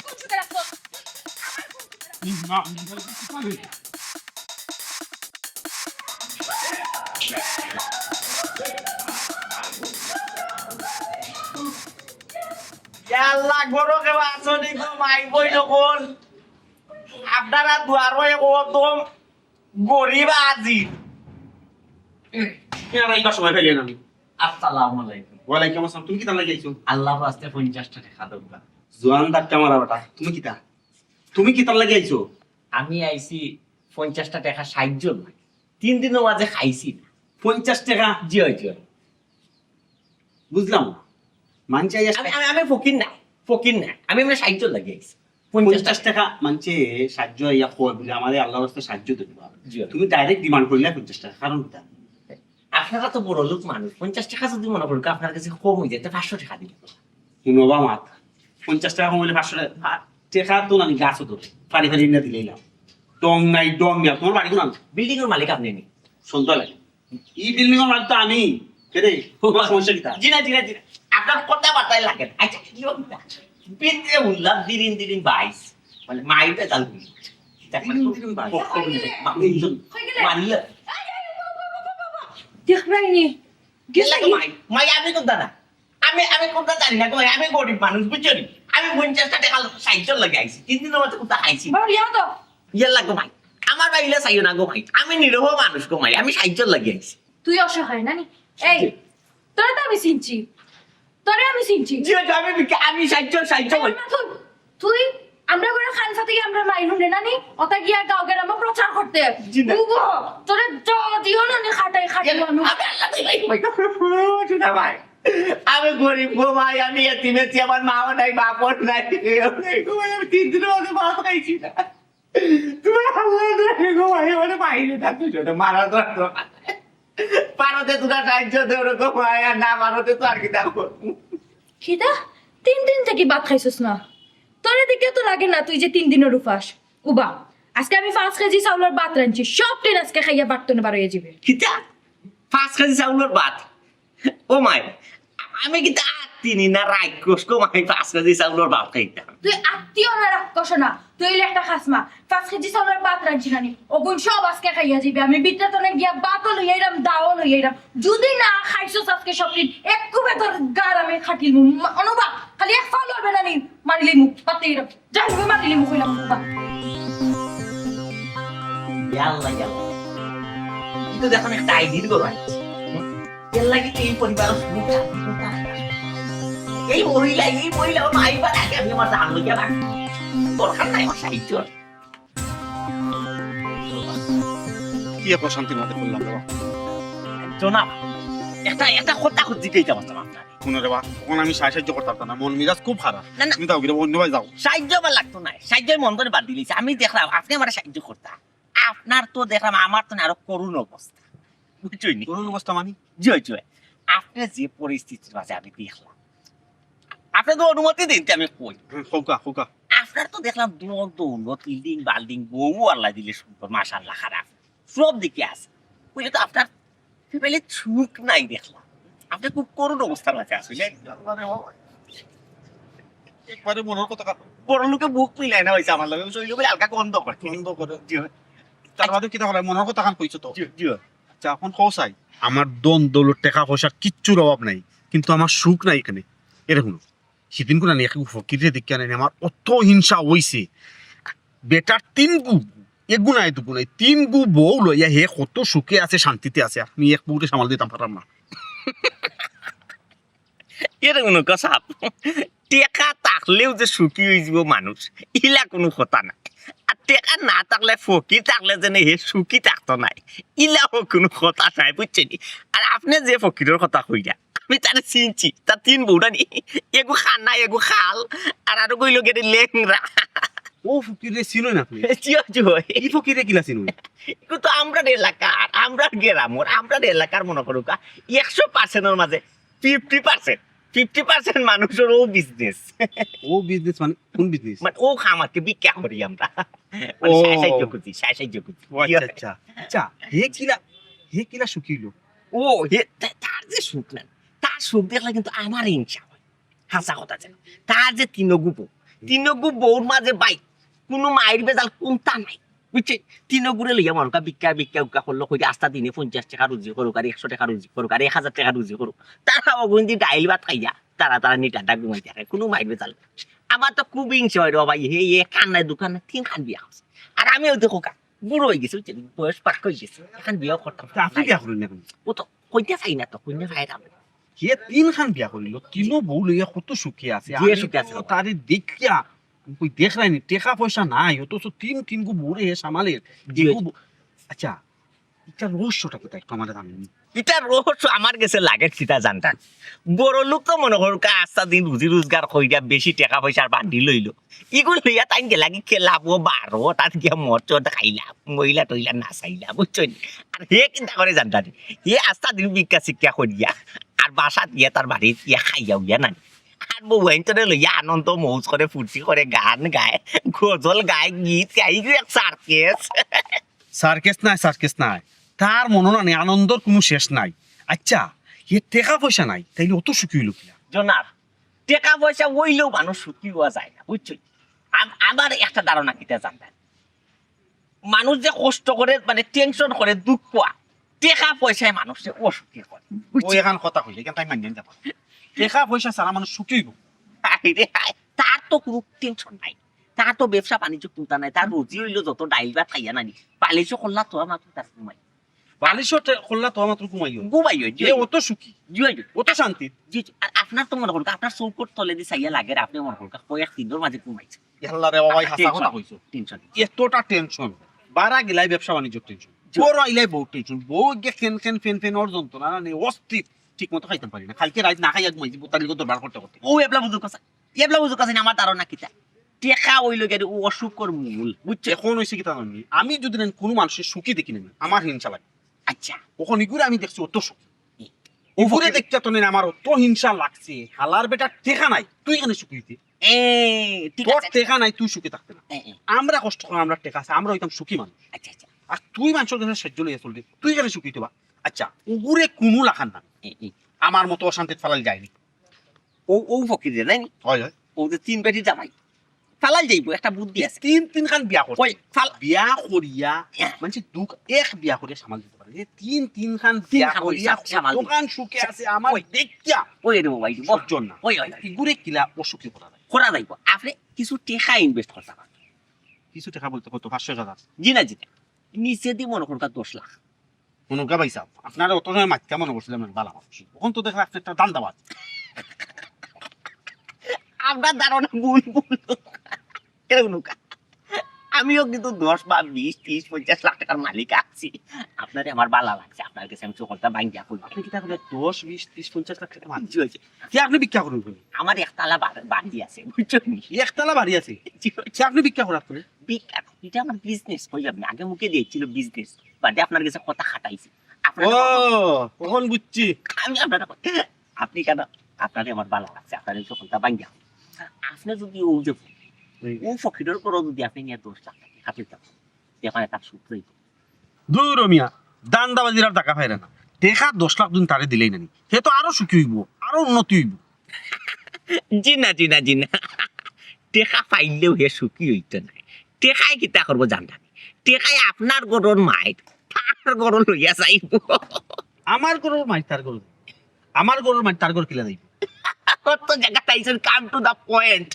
আল্লাহ গরো কেবা আসনি গো মাই বই নকল আপনারা দুয়ারো একদম গরিব আজি এইবার সময় ফেলেন আমি আসসালামু আলাইকুম ওয়ালাইকুম আসসালাম তুমি কি তার লাগিয়েছো আল্লাহ রাস্তে 50 টাকা খাদব জোয়ান দাঁতটা মারা বেটা তুমি কি তার লাগিয়েছো আমি আইছি 50 টাকা সাহায্য লাগে 3 দিনের মাঝে খাইছি 50 টাকা জি জি বুঝলাম মানছে আমি ফকির না আমি এমনি সাহায্য লাগে 50 টাকা মানছে সাহায্য ইয়া কয় বলে আমাদের আল্লাহর রাস্তায় সাহায্য দিতে পারবে জি। তুমি ডাইরেক্ট ডিমান্ড করলে 50 টাকা কারণ কি আপনারা তো বড় লোক মানুষ 50 টাকা যদি মনে করেন আপনার কাছে কম হয়ে যায় 500 টাকা দিলে শুনো বা মাত 50 টাকা কমাইলে 500 টাকা তো না গাছও তো ফাড়ি না দিলেই না ডং নাই ডং না তোমার বাড়ি কোন বিল্ডিং এর মালিক আপনি নি শুনতে লাগে এই বিল্ডিং এর মালিক তো আমি কেরে তোমার সমস্যা কি তা জি না আপনার কথা বার্তায় লাগে না। আচ্ছা কি হবে বিতে উল্লাহ দিন 22 মানে মাইটা চালু মারলে দেখবাইনি মাই আমি কোনটা না আমি কোনটা জানি না আমি গরিব মানুষ বুঝছো নি আমি 50 টাকা সাইকেল লাগে আইছি 3 দিনের মধ্যে কোনটা আইছি বাবা লিয়া তো ইয়া লাগো ভাই আমার বাইলে চাইও না গো ভাই আমি নিরহ মানুষ গো ভাই আমি সাইকেল লাগে আইছি তুই অসহায় নানি এই তোরে তো আমি চিনছি জি আমি সাইকেল এই না তুই আমরা করে খান সাথে গিয়ে আমরা মাইলুন রে নানি ওটা গিয়া গাঁও গ্রামে প্রচার করতে জি না। উগো তোরে দিও না নি খাটাই আমি ভাই আমি গরিব গো ভাই আমি এতিমেছি আমার মা নাই বাপর নাই আমি 3 দিনের মধ্যে ভাত খাইছি না তুমি আল্লাহ রে গো ভাই মানে বাইরে থাকতো ছোট মারা তো পারতে তোরা সাহায্য দেও রে গো ভাই আর না মারতে তো আর কি দেখো খিদা 3 দিন থেকে ভাত খাইছস না তোরে দিকে তো লাগে না তুই যে 3 দিনের উপাস উবা আজকে আমি 5 কেজি চাউলের ভাত রাঁধছি সব দিন আজকে খাইয়া বাটতনে বার হয়ে যাবে কিতা 5 কেজি চাউলের ভাত ও মাই আমি কিতা তিনি না রাক্ষস গো মাই 5 কেজি চাউলের ভাত খাইতাম তুই আত্মীয় না রাক্ষস না তুই হইলে একটা খাসমা 5 কেজি চাউলের ভাত রাঁধছি নানি ওগুন সব আজকে খাইয়া যাবে আমি বিটটা তনে গিয়া ভাতও লই আইরাম দাও লই আইরাম যদি না খাইছস আজকে সব দিন এক কুবে তোর গার আমি খাটিল অনুবা খালি এক ফাল হবে নানি মারিলি মুখ পাতে আইরাম যাই হবে মারিলি মুখ হইলাম অনুবা ইয়াল্লা কিন্তু দেখো আমি একটা আইডির গো ভাই এর লাগি এই পরিবার এই মহিলা মাই বা আগে আমি আমার দাম লইয়া রাখ দরকার নাই আমার সাহিত্য কি প্রশান্তির মধ্যে করলাম রে জনাব একটা কথা খুঁজি কেইটা মাত্র আপনার শুনো রে বা তখন আমি সাহায্য করতাম না মন মেজাজ খুব খারাপ না না তুমি যাও গিয়ে অন্য ভাই যাও সাহায্য আমার লাগতো না সাহায্য মন করে বাদ দিলিছে আমি দেখলাম আপনি আমার সাহায্য করতা আপনার তো দেখলাম আমার তো আরো করুণ অবস্থা বুঝছই নি কোন অবস্থা মানি জয় আপনি যে পরিস্থিতির মাঝে আমি দেখলাম আপনি তো অনুমতি দিন আমি কই হোকা আপনার তো দেখলাম দৌলত বাল্ডিং বউ আল্লাহ দিলে সুন্দর মাশাআল্লাহ খারাপ সব দিকে আছে বুঝলে তো আপনার ফ্যামিলি সুখ নাই দেখলাম আপনি খুব করুণ অবস্থার মাঝে আসলে একবারে মনের কথা বড় লোকে বুক মিলাই না হয়েছে আমার লগে শরীর বলে হালকা গন্ধ করে বন্ধ করে তার বাদে কি তাহলে মনের কথা কান কইছো তো আচ্ছা এখন কৌসাই আমার দৌলত টাকা পয়সার কিচ্ছুর অভাব নাই কিন্তু আমার সুখ নাই এখানে এরকম সেদিন কোন আমি ফকিরে দেখে আনি আমার অত হিংসা হইছে বেটার 3 গু এক গুণাই 3 গু বউ লইয়া হে কত সুখে আছে শান্তিতে আছে আমি এক বউরে সামাল দিতাম পারলাম না এরকম কথা টেকা থাকলেও যে সুখী হয়ে যাব মানুষ ইলা কোনো কথা না আর টেকা না থাকলে ফকির থাকলে যেন হে সুখী থাকতো নাই ইলাও কোনো কথা নাই বুঝছেন আর আপনি যে ফকিরের কথা কইরা আমি তারে চিনছি তার 3 বউটা নি এগু খানা এগু খাল আর আরো কইল গেটে লেংরা ও ফকিরে চিনো না তুমি জিও জয় এই ফকিরে কিলা চিনো এগুলো তো আমরা এলাকার আমরা গ্রামর আমরা এলাকার মনে করো 100%-এর মাঝে 50% মানুষের ও বিজনেস ও বিজনেস মানে কোন বিজনেস মানে ও খামাকে বিক্রি করি আমরা ও। সাহায্য করছি সাহায্য করছি আচ্ছা আচ্ছা হে কিলা শুকিলো ও তার যে সুখ নেন তার সুখ দেখলে কিন্তু আমার হিংসা হয় হাসা কথা যেন তার যে তিনগু বউর মাঝে বাই কোনো মায়ের বেজাল কোনটা নাই বুঝছে তিনগুরে লইয়া মানুষ ভিক্ষা করলো কই আস্তা দিনে 50 টাকা রুজি করুক আর 100 টাকা রুজি করুক আর 1000 টাকা রুজি করুক তারা অগুন্দি ডাইল ভাত খাইয়া তারা নিটাটা ঘুমাই থাকে কোনো মায়ের বেজাল আমার তো খুব হিংসা হয় রে ভাই হে কান্নায় দোকানে 3 খান বিয়া হচ্ছে আর আমিও দেখো বুড়ো হয়ে গেছে বুঝছেন বয়স পাক হয়ে গেছে এখন বিয়া করতাম আপনি বিয়া করেন এখন ও তো কইতে চাই না তো কইতে চাই না হে তিন খান বিয়া করিল তিনও বউ লইয়া কত সুখী আছে যে সুখে আছে। তারে দেখিয়া কই দেখলাইনি টাকা পয়সা নাই অথচ তিন গু বউরে হে সামালের জি। আচ্ছা এটা রহস্যটা কোথায় একটু আমাদের জানেন এটা রহস্য আমার কাছে লাগে সীতা জানতা বড় লোক তো মনে করো আস্তা দিন রুজি রোজগার কইরা বেশি টাকা পয়সার বান্ডি লইলো ইগুলো লইয়া তাই লাগি খেলাবো বারো তাত গিয়া মরচট খাইলাম মহিলা টইলা নাচাইলা বুঝছো আর হে চিন্তা করে জানতা হে আস্তা দিন শিক্ষা করিয়া আর বাসাত গিয়া তার বাড়িত গিয়া খাইয়াও গিয়া নানি আর বউ আইনতরে লইয়া আনন্দ মৌজ করে ফুর্তি করে গান গায় গজল গায় গীত গাই সার্কেস সার্কেস নাই তার মনে নেই আনন্দর কোনো শেষ নাই আচ্ছা হে টাকা পয়সা নাই তাইলে অত সুখী হইল কিনা জনাব টাকা পয়সা হইলেও মানুষ সুখী হওয়া যায় না বুঝছো আমার একটা ধারণা কিটা জানতেন মানুষ যে কষ্ট করে মানে টেনশন করে দুঃখ পায় টাকা পয়সায় মানুষকে অসুখী করে ও এখন কথা কইলে কেন তাই মানিয়ে যাব টাকা পয়সা সারা মানুষ সুখী হইব হায়রে হায়, তার তো কোনো টেনশন নাই তার তো ব্যবসা বাণিজ্য চিন্তা নাই তার রুজি হইলো যত ডাইল বা খাইয়া নানি পালিশও করলা তো আমার তার ঘুমাই বালিশত করলা তো মাত্র ঘুমাইও ঘুমাই এ অত সুখী অত শান্তি আর আপনার তো মনে করুন আপনার চৌকট তলে দিয়ে চাইয়া লাগে আপনি মনে করুন কয়েক দিনের মাঝে ঘুমাইছে আল্লাহ রে বাবা হাসা কথা কইছো টেনশন এতটা টেনশন বারা গিলাই ব্যবসা বাণিজ্য টেনশন বড় আইলাই বহুত টেনশন বউ গে ফেন ওর যন্ত্রণা না অস্থির ঠিক মতো খাইতাম পারি না কালকে রাত না খাইয়া ঘুমাইছি তার লিগে বার করতে করতে ও এবলা বুঝুক আছে আমার ধারণা কিতা টেকা হইলো গেলে ও অসুখর মূল বুঝছো এখন হয়েছে কি জানি আমি যদি না কোনো মানুষের সুখী দেখি না আমার হিংসা লাগে আচ্ছা কখন ইগুরে আমি দেখছি অত সুখী উপরে দেখতে তো নেই আমার অত হিংসা লাগছে হালার বেটা টেকা নাই তুই এখানে সুখী হইতে এ ঠিক তোর আছে টেকা নাই তুই সুখী থাকতে না এ, এ, আমরা কষ্ট করে আমরা টেকা আছে আমরা হইতাম সুখী মানুষ আচ্ছা আচ্ছা আর তুই মানুষের কাছে সাহায্য লইয়া চলবি তুই এখানে সুখী হইতে বা আচ্ছা উগুরে কোনো লাখান না এ, এ, আমার মতো অশান্তিত ফেলাল যায়নি ও ফকির রে নাই হয় হয় ও যে 3 বেটি জামাই ফালাল যাইব একটা বুদ্ধি আছে তিন খান বিয়া করছে ওই ফাল বিয়া করিয়া মানে দুঃখ এক বিয়া করিয়া সামাল দিতে পারে যে তিন খান বিয়া খান করিয়া সামাল দিতে। দোকান সুখে আছে আমার ওই। দেখিয়া ওই রে ভাই সহ্য না ওই ইগুরে কিলা অসুখী করা যায় করা যাইব আপনি কিছু টাকা ইনভেস্ট করতে পারেন কিছু টাকা বলতে কত 500,000 জি না নিচে দিয়ে মনে করুন 10 লাখ মনে গা পাইছা আপনারা অত সময় মাত্রা মনে করছিলাম বালা মানুষ তখন তো দেখলাম আপনি একটা দান্দাবাজ আপনার ধারণা ভুল এরকম আমিও কিন্তু 10 বা 20 30 50 লাখ টাকার মালিক আছি আপনারে আমার ভালো লাগছে আপনার কাছে আমি চোখটা ভাঙ্গিয়া কই আপনি কি তাহলে 10 20 30 50 লাখ টাকা মান জি হয়েছে কি আপনি ভিক্ষা করুন কোন আমার একতলা বাড়ি আছে বুঝছো একতলা বাড়ি আছে কি আপনি ভিক্ষা করার করে বিকার এটা আমার বিজনেস হয়ে যাবে আগে মুখে দিয়েছিল বিজনেস বাদে আপনার কাছে কথা খাটাইছি ও কখন বুঝছি আমি আপনার আপনি কেন আপনারে আমার ভালো লাগছে আপনার এই চোখটা ভাঙ্গিয়া আপনি যদি ও যে ও ফকিরের উপর যদি আপনি নিয়ে 10 লাখ টাকা খাতে যান যেখানে তার সূত্রই দূর মিয়া দান্দাবাজির আর টাকা পাইরা না টাকা 10 লাখ দিন তারে দিলেই নানি সে তো আরো সুখী হইব আরো উন্নতি হইব জি না টেকা পাইলেও হে সুখী হইতে নাই টেকাই কিতা করবো জানতানি টেকাই আপনার গরুর মাইট তার গরু লইয়া যাইব আমার গরুর মাই তার গরু আমার গরুর মাই তার গরু কিলা যাইব কত জায়গা তাইছেন কাম টু দা পয়েন্ট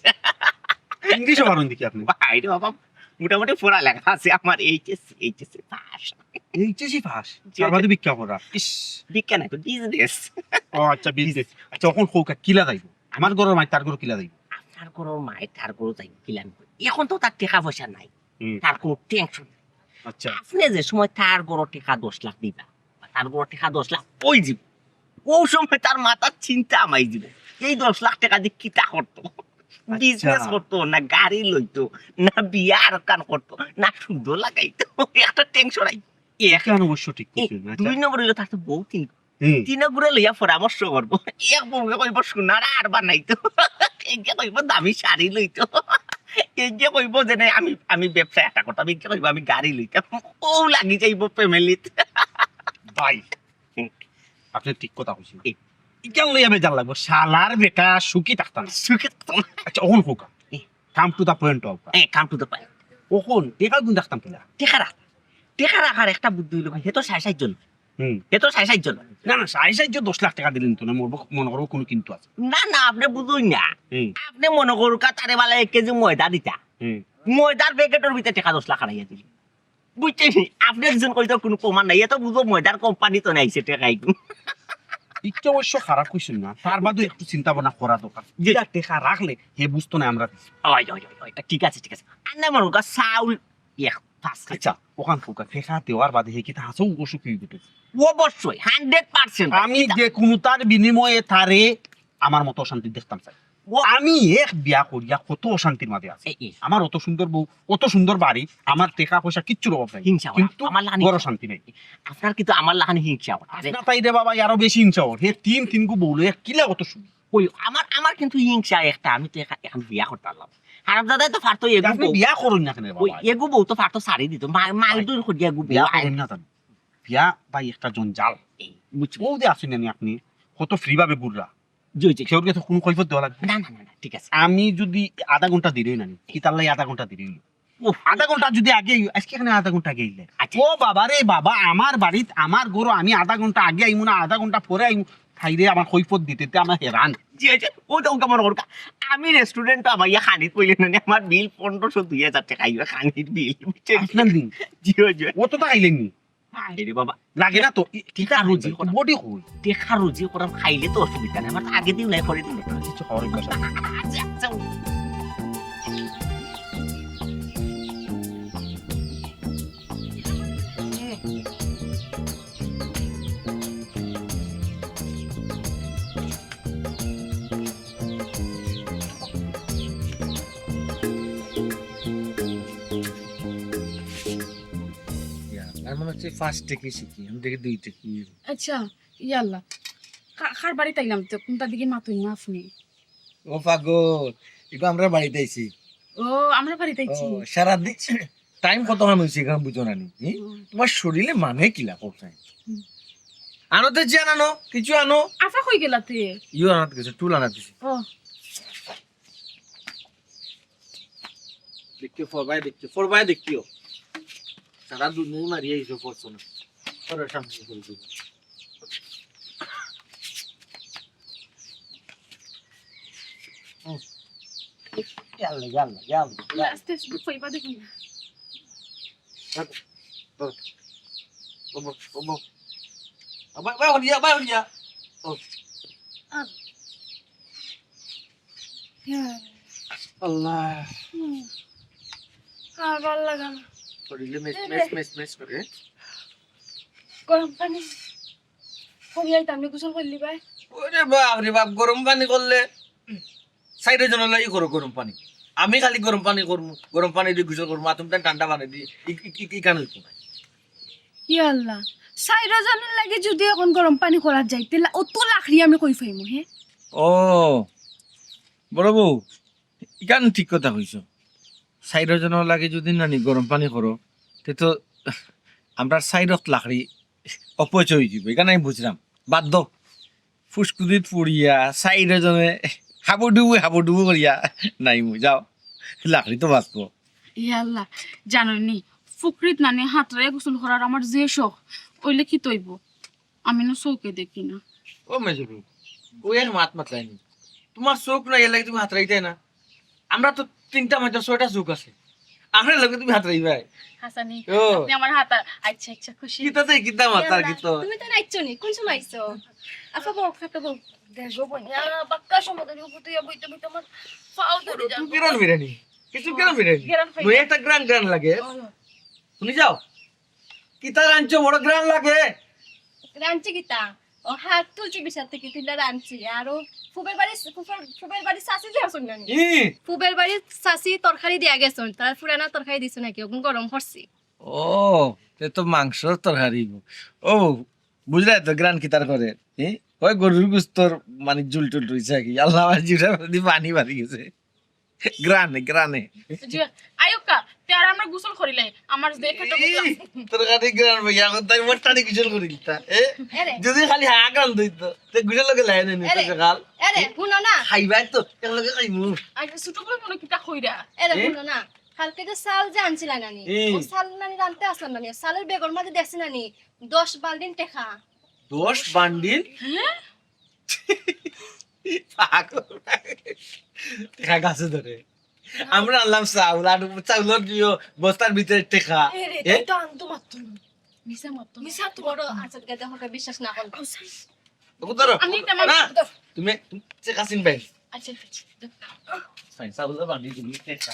ইংলিশে পারেন দেখি আপনি বাইরে বাবা মোটামুটি পড়া লেখা আছে আমার এইচএসসি পাস এইচএসসি পাস সর্বাধিক ভিক্ষা করা ইস বিজ্ঞান তো বিজনেস ও আচ্ছা বিজনেস আচ্ছা এখন হোক কিলা যাইব আমার গরুর মাই তার গরু কিলা যাইব আপনার গরুর মাইট তার গরু যাইব কিলাম এখন তো তার টাকা পয়সা নাই হুম। তার কোনো টেনশন আচ্ছা আপনি যে সময় তার গরু টাকা 10 লাখ দিবা তার গরু টাকা 10 লাখ ওই দিব ও সময় তার মাথার চিন্তা আমাই দিব এই 10 লাখ টাকা দিয়ে কিতা করতো বিজনেস করতো না গাড়ি লইতো না বিয়া আর কান করতো না শুদ্ধ লাগাইতো একটা টেনশন আই কেন অবশ্য ঠিক করছেন না, আচ্ছা। 2 নম্বর হইলো তার তো বউ হুম। তিনে ঘুরে লইয়া পরামর্শ করবো এক বউকে কইব সোনার আর বানাইতো একে কইব দামি শাড়ি লইতো একে কইব যে না, আমি ব্যবসা একটা করতাম, একে কইব আমি গাড়ি লইতাম। ও লাগি যাইব ফ্যামিলিত। ভাই আপনি ঠিক কথা কইছেন, কেন লইয়া বেজার লাগবো, শালার বেটা সুখী থাকতাম না। সুখে থাকতাম। আচ্ছা ওখন হোকা, come to the point of, come to the point. ওখন টেকা গুণ দেখতাম কিনা। টেকা রাখার একটা বুদ্ধি হইলো, হে তো 60 জন, হুম। হে তো 60 জন। না না, 10 লাখ টাকা দিলেন তো না, মনে করবো কোনো কিন্তু আছে। না আপনি বুঝুন না, হুম। আপনি মনে করুন তারে বেলা 1 কেজি ময়দা দিতা, হুম। ময়দার প্যাকেটের ভিতরে টাকা 10 লাখ হারাইয়া দিল। বুঝছেন, আপনি একজন কইতো কোনো প্রমাণ নাই, এত বুঝো ময়দার কোম্পানি তো নাইছে টাকা একদম। ইচ্ছা অবশ্য খারাপ কইছেন না, তার বাদে একটু চিন্তা ভাবনা করা দরকার। যেটা টেকা রাখলে হে বুঝতো না আমরা দিছি। ওই ঠিক আছে আর না মনে কর চাউল এক 5 কেজি। আচ্ছা ওখান ফোকা টেকা দেওয়ার বাদে হে কি হাসো অসুখ হয়ে গেছে। অবশ্যই 100%। আমি যে কোনো তার বিনিময়ে তারে আমার মতো অশান্তি দেখতাম চাই। আমি এক বিয়া করিয়া কত অশান্তির মাঝে আছি। আমার অত সুন্দর বউ, অত সুন্দর বাড়ি, আমার টাকা পয়সা কিচ্ছুর অভাব নাই, হিংসা ওরা, কিন্তু আমার লাহানি বড় শান্তি নাই। আপনার কিন্তু আমার লাহানি হিংসা ওরা। না তাই রে বাবা, আরো বেশি হিংসা ওর। হে তিন গু বউ লইয়া কিলা কত সুখী। ওই আমার কিন্তু হিংসা একটা, আমি তো এখন বিয়া করতে পারলাম। হারাম দাদাই তো পারতো এগু আপনি বউ, বিয়া করুন না কেন ওই বাবা? এগু বউ তো পারতো সারি দিত, মাই দুই করিয়া এগু বিয়া বিয়া করুন না জানি, বিয়া ভাই একটা জঞ্জাল। বুঝছো? বউ যে আসেন না আপনি কত ফ্রি ভাবে ঘুররা, জি কেউ তো কোনো কৈফত দেওয়া লাগবে। না ঠিক আছে। আমি যদি আধা ঘন্টা দেরি না কি তার লাগে আধা ঘন্টা দেরি হইলো, উফ, আধা ঘন্টা যদি আগে আজকে এখানে আধা ঘন্টা আগে আইলে, আচ্ছা। ও বাবা রে বাবা, আমার বাড়িতে আমার গরু, আমি আধা ঘন্টা আগে আইমু না আধা ঘন্টা পরে আইমু, খাইরে আমার কৈফত দিতে আমার হেরান। জি ও তো কেমন করুক, আমি রেস্টুরেন্ট আমার ইয়া খানিত পইলে না, আমার বিল 1500-2000 টাকা আইবে খানির বিল, বুঝছেন? আপনার দিন জি ও তো আইলেন নি, রে বাবা, লাগে না তো ঠিক আছে, রুজি করা। বডি হই দেখা রুজি করাম খাইলে তো অসুবিধা নেই, আমার তো আগে দিন নাই পরে দিন নাই। কিছু খাওয়ার অভ্যাস আছে। আচ্ছা আর মনে হচ্ছে ফার্স্ট থেকে শিখি, আমি দেখে 2 থেকে। আচ্ছা ইয়াল্লা, কার বাড়িতে আইলাম তো, কোনটা দিকে মাতুই না আপনি? ও পাগল, এগুলো আমরা বাড়িতে আইছি। ও আমরা বাড়িতে আইছি। সারাদিন টাইম কত হয় হয়েছে এখানে বুঝো না নি? তোমার শরীরে মানে কিলা করছে? আনো তো যে আনো, কিছু আনো। আফা কই গেলাতে? ইউ আনাত কিছু, টুল আনাত কিছু। ও দেখিও ফরবাই দেখিও। সারা দুনিয়া মারিয়ে এইসব করছো না। পরে সামনে করে দিব। ইয়াল্লা। আস্তে আস্তে কইবা দেখুন না। বাই হলিয়া। আল্লাহ। আর ভাল লাগা না, শরীরে মেস করে। গরম পানি করিয়াই তামনি গোসল করলি ভাই। ওরে বাপ গরম পানি করলে সাইডে জন লাগি করো গরম পানি। আমি খালি গরম পানি করবো, গরম পানি দিয়ে গোসল করবো, আর তুমি ঠান্ডা পানি দিয়ে কি কান হইতো না। ইয়াল্লা, সাইরা জানার লাগে যদি এখন গরম পানি করা যাই তেলা অত লাখড়ি আমি কই ফাইমু হে। ও বড় বউ, ইকান ঠিক কথা কইছো। সাইডের জন্য লাগে যদি নানি গরম পানি করো, তে তো আমরা সাইডত লাকড়ি অপচয় হয়ে যাব, এখানে আমি বুঝলাম। বাদ দাও, ফুসকুদিত পুড়িয়া সাইডের জন্য হাবুডুবু করিয়া নাই মু যাও, লাকড়ি তো বাঁচবো। ইয়াল্লা, জানোনি ফুকরিত নানি হাতরে গোসল করার আমার যে শখ, ওইলে কি তৈব আমি না চৌকে দেখি না। ও মেজবু, ও এক মাত মাতলাইনি, তোমার চোখ না এর লাগে তুমি হাত রাইতে না। আমরা তো 3টা 6টা চোখ আছে, আমরা লাগে তুমি হাত রাইবাই। হাসানি ও আপনি আমার হাত, আচ্ছা খুশি। কিতা মাতার কিতো তুমি তো নাইছো নি, কোন সময় আইছো? আফা বল খাতে বল দেখো বইয়া বাক্কা সমুদ্রের উপর তুই বইতে বইতে আমার ফাও ধরে তুই যাবে। কিরণ বিরানি, কিছু কিরণ বিরানি, গেরান খাই। নই একটা গ্রান লাগে। শুনি যাও, কিতা রাঞ্চো বড় গ্রান লাগে। রাঞ্চি কিতা ও হাত তুলছি বিছার থেকে তুইলা রাঞ্চি আর ফুবের বাড়ি চাচি যে আসুন নানি ই ফুবের বাড়ি চাচি তরকারি দিয়া গেছুন তার ফুরানা তরকারি দিছো নাকি ওগুন গরম করছি ও তে তো মাংস তরকারি ও বুঝলে তো গ্রান কি তার করে ওই গরুর গুস্তর মানে জুল টুল রইছে কি আল্লাহ আমার জিরা দি পানি বাড়ি গেছে গ্রানে গ্রানে আয়ুকা তে আর আমরা গোসল করিলে আমার দেখে তো তরকারি গ্রান ভাইয়া তাই মোটানি গুজল করি দিতা এরে যদি খালি হা গান দইতো তে গুজল লগে লাইনে নি তো সকাল এরে শুনো না খাইবাই তো একলগে খাইমু আগে ছোট বলে মনে কিটা কইরা এরে শুনো না কালকে যে চাল যে আনছিলা নানি ও চাল নানি রানতে আসলাম নানি চালের বেগর মাঝে দেখছি নানি 10 বালদিন টেকা 10 বান্ডিল পাগল টেকা গাছে ধরে আমরা আনলাম চাউল আর চাউলের দিও বস্তার ভিতরে টেকা এরে তো আনতো মাত্র মিছা মত মিছা তো বড় আচ্ছা গেতে হকে বিশ্বাস না করো ওকে ধরো আমি তেমন না তুমি টেকা চিনবাই আচ্ছা ফাইন চাউলের বান্ডিল তুমি টেকা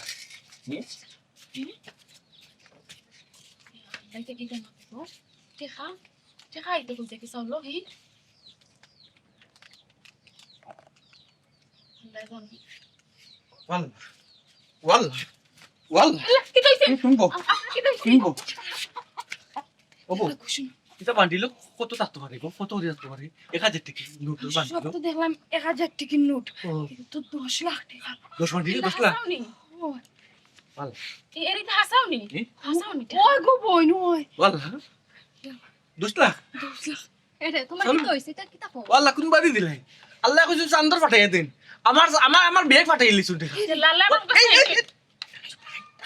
আইতে কি জানো দেখা দেখা আইতে কইতে কি সব লোক হি ওয়াল ওয়াল ওয়াল কি কইছে শুনবো কি কইছে শুনবো ওবো এটা বান্ডিল কত থাকতে পারে গো কত করে থাকতে পারে 1000 টাকা নোট সব বান্ডিল তো দেখলাম 1000 টাকার নোট কিন্তু 10 লাখ টাকা 10 বান্ডিল 10 লাখ ওয়াল এরিতে হাসাওনি হাসাওনি ওই গো বইন ওই ওয়াল 10 লাখ এরে তোমার কি কইছে এটা কি তাকো ওয়াল্লাহ কোন বাড়ি দিলে আল্লাহ কইছে চান্দর পাঠাইয়া দেন আমার আমার আমার ব্যাগ পাঠাই লিছুন দেখা লালা hi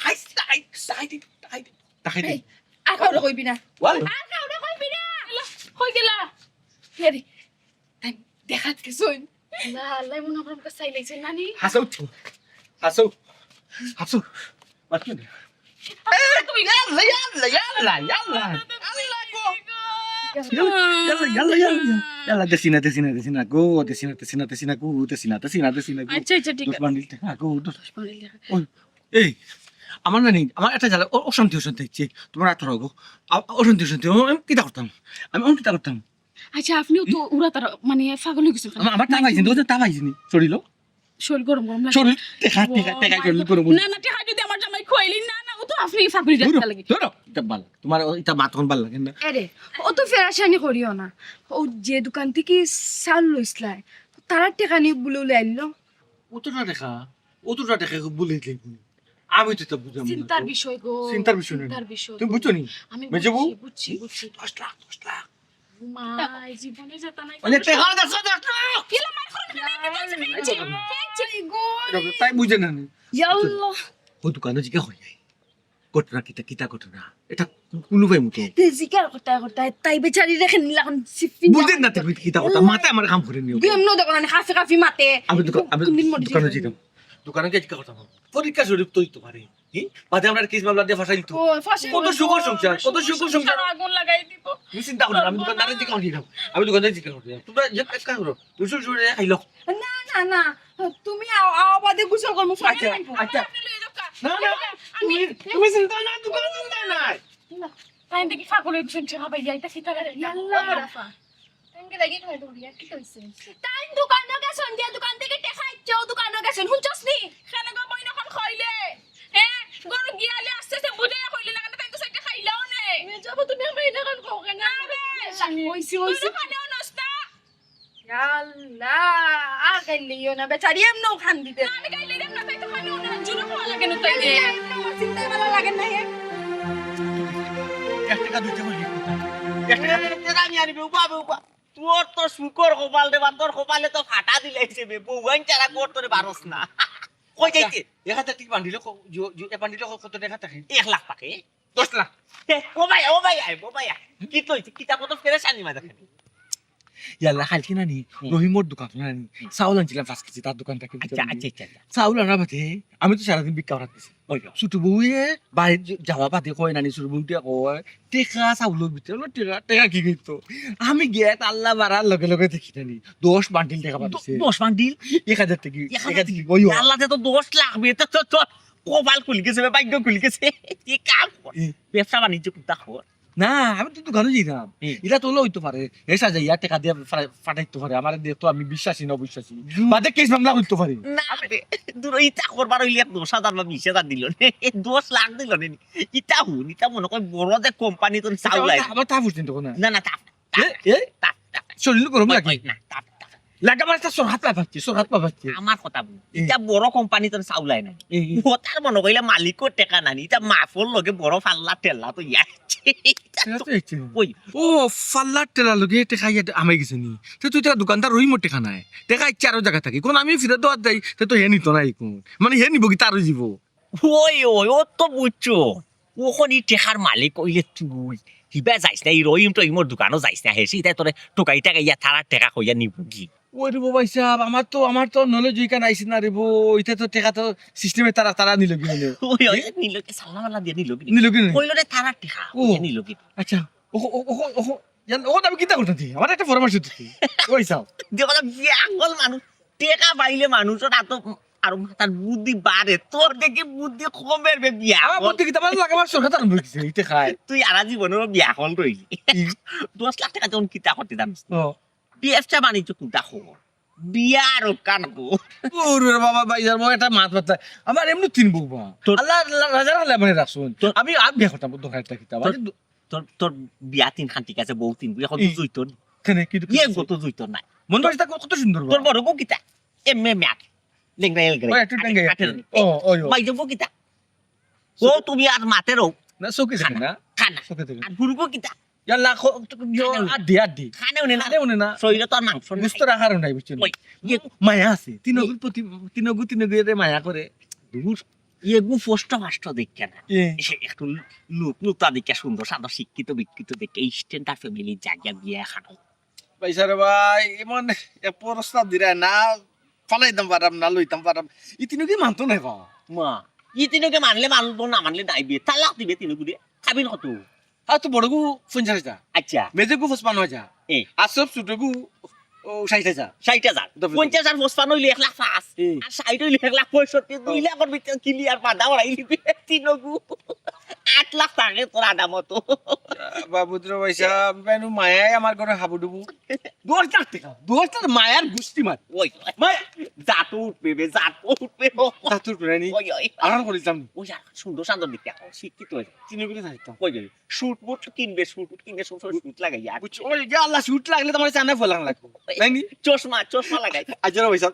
hi hi hi hi আর কাউরে কইবি না ওয়াল কই গেলা হেরি দেখাত কে শুন লালা মন আমরা কাছে চাইলাইছে নানি হাসো হাসো হাসো বাকি না তুই ইয়াল্লা ইয়াল্লা ইয়াল্লা ইয়াল্লা yalla yalla desina go desina go desina go আচ্ছা আচ্ছা ঠিক dos আছে bandil te go dos এই আমার না নেই আমার একটা জ্বালা অশান্তি হচ্ছে তোমার এত রাগো অশান্তি আমি কিটা করতাম আমি অন কিটা করতাম আচ্ছা আপনিও তো উড়া তার মানে পাগল হয়ে গেছেন আমার তা পাইছিনি তো তা পাইছিনি শরীর শরীর গরম গরম লাগে শরীর টেকা শরীর গরম না না টিহা যদি আমার জামাই খোয়াইলি না না ও তো আপনি ফাগলি রাখতে লাগে ধরো এটা ভাল তোমার এটা মাতন ভাল লাগে না এরে ও তো ফেরাশানি করিও না ও যে দোকান থেকে চাল লইছলাই তারা টাকা নিয়ে বলে আইলো অতটা দেখা বলে দিই আমি তো এটা বুঝলাম না। চিন্তার বিষয় গো চিন্তার বিষয় না। চিন্তার বিষয় তুমি বুঝছো নি আমি মেজবু? বুঝছি 10 লাখ মা জীবনে যেতা নাই অনেক টাকা দাও 10 লাখ কিলা মার করে তাই বুঝে না ইয়াল্লাহ ও দোকানে জিজ্ঞা হয়ে যায় ঘটনা কিতা ঘটনা এটা কোনো ভাই মতো তে জিকার কথা তাই বেচারি রেখে নিলাম সিফিন বুঝেন না তুমি কিতা কথা মাতে আমার কাম করে নিও গেম নো দোকান কাফি মাতে আমি কোনদিন মরে দোকানে যেতাম দোকানে গিয়ে জিজ্ঞা করতাম পরীক্ষা শরীফ তো হইতে পারে বাদে আমরা কেস মামলা দিয়ে ফাঁসাই তো ও ফাঁসি কত সুখর সংসার আগুন লাগাই দিব তুমি চিন্তা করো না, আমি দোকানদারের জিজ্ঞা করি আমি দোকানদারের জিজ্ঞা করি তোমরা যে কাজ করো দুশো জুড়ে খাইলো না না তুমি আওয়াজে গুছল করমু আচ্ছা আচ্ছা না না তুমি চিন্তা না দোকান চিন্তা নাই তাই দেখি ফাগলে শুনছে হবে যাইতা সিতারা আল্লাহ রাফা তেনকে লাগি খাই তো রিয়া কি কইছে তাই দোকান গেছে সন্ধ্যা দোকান থেকে দেখাইছো দোকান গেছে হুনছস নি খানা গো বইন কোন খাইলে হ্যাঁ গরু গিয়ালে আসছে সে বুঝে কইলে না কেন তাই তো সাইতে খাইলাও নে মে যাব তুমি আমার এটা কান খাও কেন হইছি তুই খালেও নস্তা আল্লাহ আর গাইলিও না বেচারি এমনো খান দিতে আমি খাইলে রে না তাই তো খালেও না জুরে খাওয়া লাগে না তাই রে চিন্তা ভালো লাগে না হে 1 টাকা দিতে বলি 1 টাকা আমি আনিবে উপা তোর তো শুকর কপাল দে তোর কপালে তো ফাটা দিলাইছে বে বউয়ান চারা কোর তোরে বারস না কই যাইতে 1000 টাকা বান্ডিল বান্ডিল কত টাকা থাকে 1 লাখ পাকে 10 লাখ ও ভাই কি কইছে কিতাব তো ফেরে সানি মা দেখেন ইয়াল্লা খালকি নানি রহিমর দোকান নানি চাউল আনছিলাম 5 কেজি তার দোকান থেকে আচ্ছা চাউল আনা বাদে আমি তো সারাদিন বিক্কা করাত গেছি ছোট বউয়ে বাড়ি যাওয়া বাদে কয় নানি ছোট বউটিয়া কয় টেকা চাউলের ভিতরে টেকা কি করতো আমি গিয়ে আল্লাহ বাড়ার লগে লগে দেখি নানি 10 বান্ডিল টাকা পাঠিয়েছে 10 বান্ডিল 1000 টাকা 1000 টাকা কইও আল্লাহ তো 10 লাখ বে তো কপাল খুলি গেছে ভাগ্য খুলি গেছে কি কাম কর ব্যবসা বাণিজ্য কুতা খবর না আমি তো দোকানে যাইতাম এটা তো হইতে পারে এসা যাই আর টাকা দিয়ে ফাটাইতে পারে আমার দেখতো আমি বিশ্বাসী না অবিশ্বাসী বাদে কেস মামলা করতে পারি না রে দূর ইটা করবার হইলে 10,000 বা 20,000 দিল নে 10 লাখ দিল নে ইটা হুন ইটা মনে কর বড় যে কোম্পানি তোর চাউলাই আবার তা বুঝতেন তখন না না তা শরীর গরম লাগে না তা লাগা আমার একটা সরহাত পাচ্ছে আমার কথা বল এটা বড় কোম্পানি তোর চাউলাই নাই ওটার মনে কইলে মালিকও টাকা নানি এটা মাফর লগে বড় ফাল্লা টেলা তো ইয়াচ্ছে ওই ও ফাল্লার টেলা লগে টেকা ইয়া আমাই গেছে নি তো তুই টাকা দোকানদার রই মোর টেকা নাই টেকা ইচ্ছা আরো জায়গা থাকি কোন আমি ফিরে দেওয়ার যাই তো হে নিত নাই কোন মানে হে নিব কি তারও জীব ওই ওই ও তো বুঝছো ওখানে টেকার মালিক কইলে তুই হিবা যাইস না এই রহিম তো ইমোর দোকানও যাইস না হেসি তাই তোরে টোকাই টাকা ইয়া থারার টেকা কইয়া নিব কি ওই রে ভাই সাহেব আমার তো নলেজ উইকান আইছে না রে বো এটা তো টেকা তো সিস্টেমে তারা নিল কি ওই ওই নিল কি সালামালা দিয়ে নিল কি নিল কি কইলো রে থারার টেকা ও। নিল কি আচ্ছা ও জান ও আমি কিতা করতে দি আমার একটা পরামর্শ দিতে ওই সাও দেখো বিয়াকল মানুষ টেকা পাইলে মানুষের এত আর মাথার বুদ্ধি বাড়ে তোর দেখে বুদ্ধি কমে বে বিয়া আমার বলতে কিতা ভালো লাগে আমার সরকার তার বলছে এটা খায় তুই আর জীবনের বিয়া হল রইলি 10 লাখ টাকা যখন কিতা করতে দাম ও ব্যবসা বাণিজ্য কোনটা খবর বিয়ার কান গো ওরে বাবা ভাই যার একটা মাত বাতা আমার এমনি তিন বউবা আল্লাহ রাজার আল্লাহ মানে রাখছুন আমি বিয়া করতাম দোকান একটা কিতা তোর বিয়া তিন খান ঠিক আছে বউ তিন এখন এই। জুইত কেন কি ইয়ে গো তো জুইত নাই মন বাসটা কত সুন্দর তোর বড় গো কিতা এমএ ম্যাট লেংরা এলগ্রে ওই একটু টাঙ্গাই ও ওই মাই দেবো কিতা ও তুমি আর মাতেরও না চৌকি থাকে না খানা চৌকি থাকে আর গুরুগো কিতা ইয়াল্লা আড্ডি খানেও নে না আরে উনি না শরীরে তোর মাংস নাই। বুঝতে রাখার নাই বুঝছেন ওই, ইয়ে মায়া আছে তিনগুর মায়া করে দূর এগু পোস্ট ফাস্ট দেখে না এ একটু লোক লোকটা দেখে সুন্দর সাদা শিক্ষিত বিক্ষিত দেখে স্ট্যান্ডার্ড ফ্যামিলি জায়গা বিয়ে খানো পয়সার ভাই এমন প্রস্তাব দিরা না ফালাইতাম পারাম না লইতাম পারাম ই তিনকি মানতো নাই বা মা ই তিনকে মানলে মানবো না মানলে নাই বিয়ে তালাক দিবে তিনকু দিয়ে খাবি না কত আর তো বড় গু 50 যা আচ্ছা মেজে গু 55 যা এ আর সব ছোট গু 60 যা 60,000 50,000 পোস্পান হইলে 1 লাখ পাঁচ আর 60 হইলে 1 লাখ 65 2 লাখের ভিতরে ক্লিয়ার পাদা ওরাই দিবে তিনকু 8 লাখ টাকা তোর আদা মতো বাবুদ্র পয়সা বেনু মায়াই আমার ঘরে হাবুডুবু 10 লাখ টাকা 10 লাখ মায়ার গুষ্টি মার ওই মায়া জাতু উঠবে বে জাতু উঠবে তাতুর প্রাণী ওই ওই আরাম করিতাম ওই আর সুন্দর সুন্দর দেখতে শিক্ষিত হয়েছে তিনগুলি থাকতাম ওই যে শুট বুট কিনবে শুট কিনবে শুট লাগাই আর বুঝছো ওই যে আল্লাহ শুট লাগলে তোমার চানা ফলাং লাগবে নাইনি চশমা লাগাই আজরা পয়সা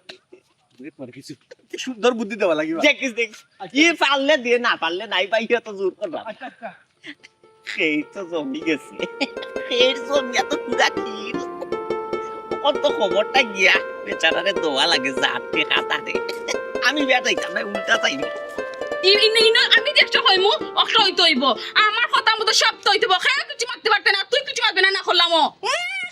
পরে কিছু সুন্দর বুদ্ধি দেওয়া লাগিব দেখিস দেখ ই পারলে দিয়ে না পারলে নাই পাই তো জোর করবা সেই তো জমি গেছে এর জমি এত পুরা ক্ষীর কত খবরটা গিয়া বেচারারে দোয়া লাগে জাতকে খাতারে আমি বেটাইতাম না উল্টা চাইনি আমি চেষ্টা হইমু অক্ট হইতে হইব আমার কথা মতো সব তো হইতে হইব খায় কিছু মারতে পারতে না তুই কিছু মারবে না করলাম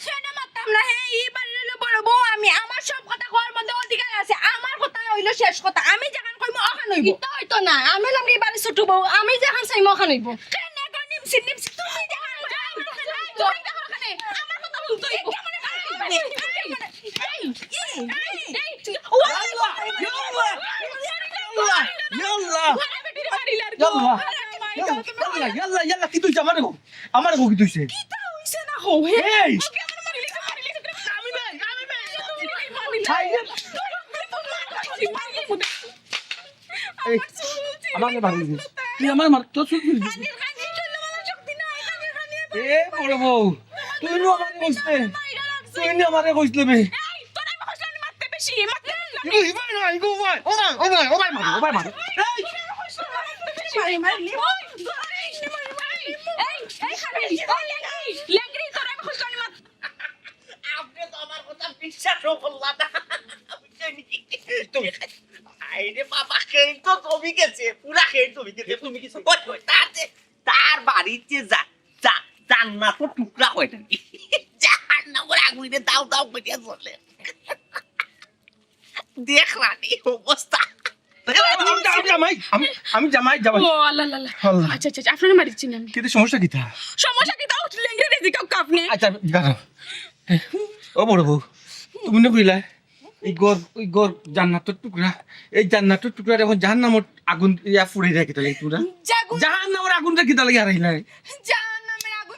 সেটা মারতাম না হ্যাঁ এই বাড়ির হইলো বড় বউ আমি আমার সব কথা কওয়ার মধ্যে অধিকার আছে আমার কথা হইলো শেষ কথা আমি যেখান কইমু ওখান হইব এটা হইতো না আমি হলাম এই বাড়ির ছোট বউ আমি যেখান চাই মখান হইব কেন এখন নিমসি তুমি যেখান তুই দেখো ওখানে আমার কথা বলতে হইব ইয়াল্লা কি তুই আমার গো কি তুইছে এই আমাকে ভাবি তুই আমার মার তো শুন এ বড় বউ তুই নো আমারে কইছলে বে ইগো হিবাই না ইগো ভাই ও ভাই মারো আপনি তো আমার কথা বিশ্বাসও করলা না তুমি আইরে বাবা খেয়ে তো জমি গেছে পুরা খেয়ে জমি গেছে তুমি কিছু তার বাড়িতে জান্নাত তো টুকরা হয় নাকি জাহান্নামের আগুনে দাও দাও করে চলে দেখলানি অবস্থা আমি জামাই ও আল্লাহ আল্লাহ আচ্ছা আচ্ছা আপনার বাড়ি চিনেন কিন্তু সমস্যা কি তা সমস্যা কি তাও লেঙ্গি রেজি কাউ আপনি আচ্ছা গানো ও বড় বউ তুমি না কইলা ওই গর জান্নাতের টুকরা এই জান্নাতের টুকরা এখন জাহান্নামের আগুন ইয়া ফুড়ে রাখি তাহলে তোরা জাহান্নামের আগুনটা কি তাহলে আর হইলা জাহান্নামের আগুন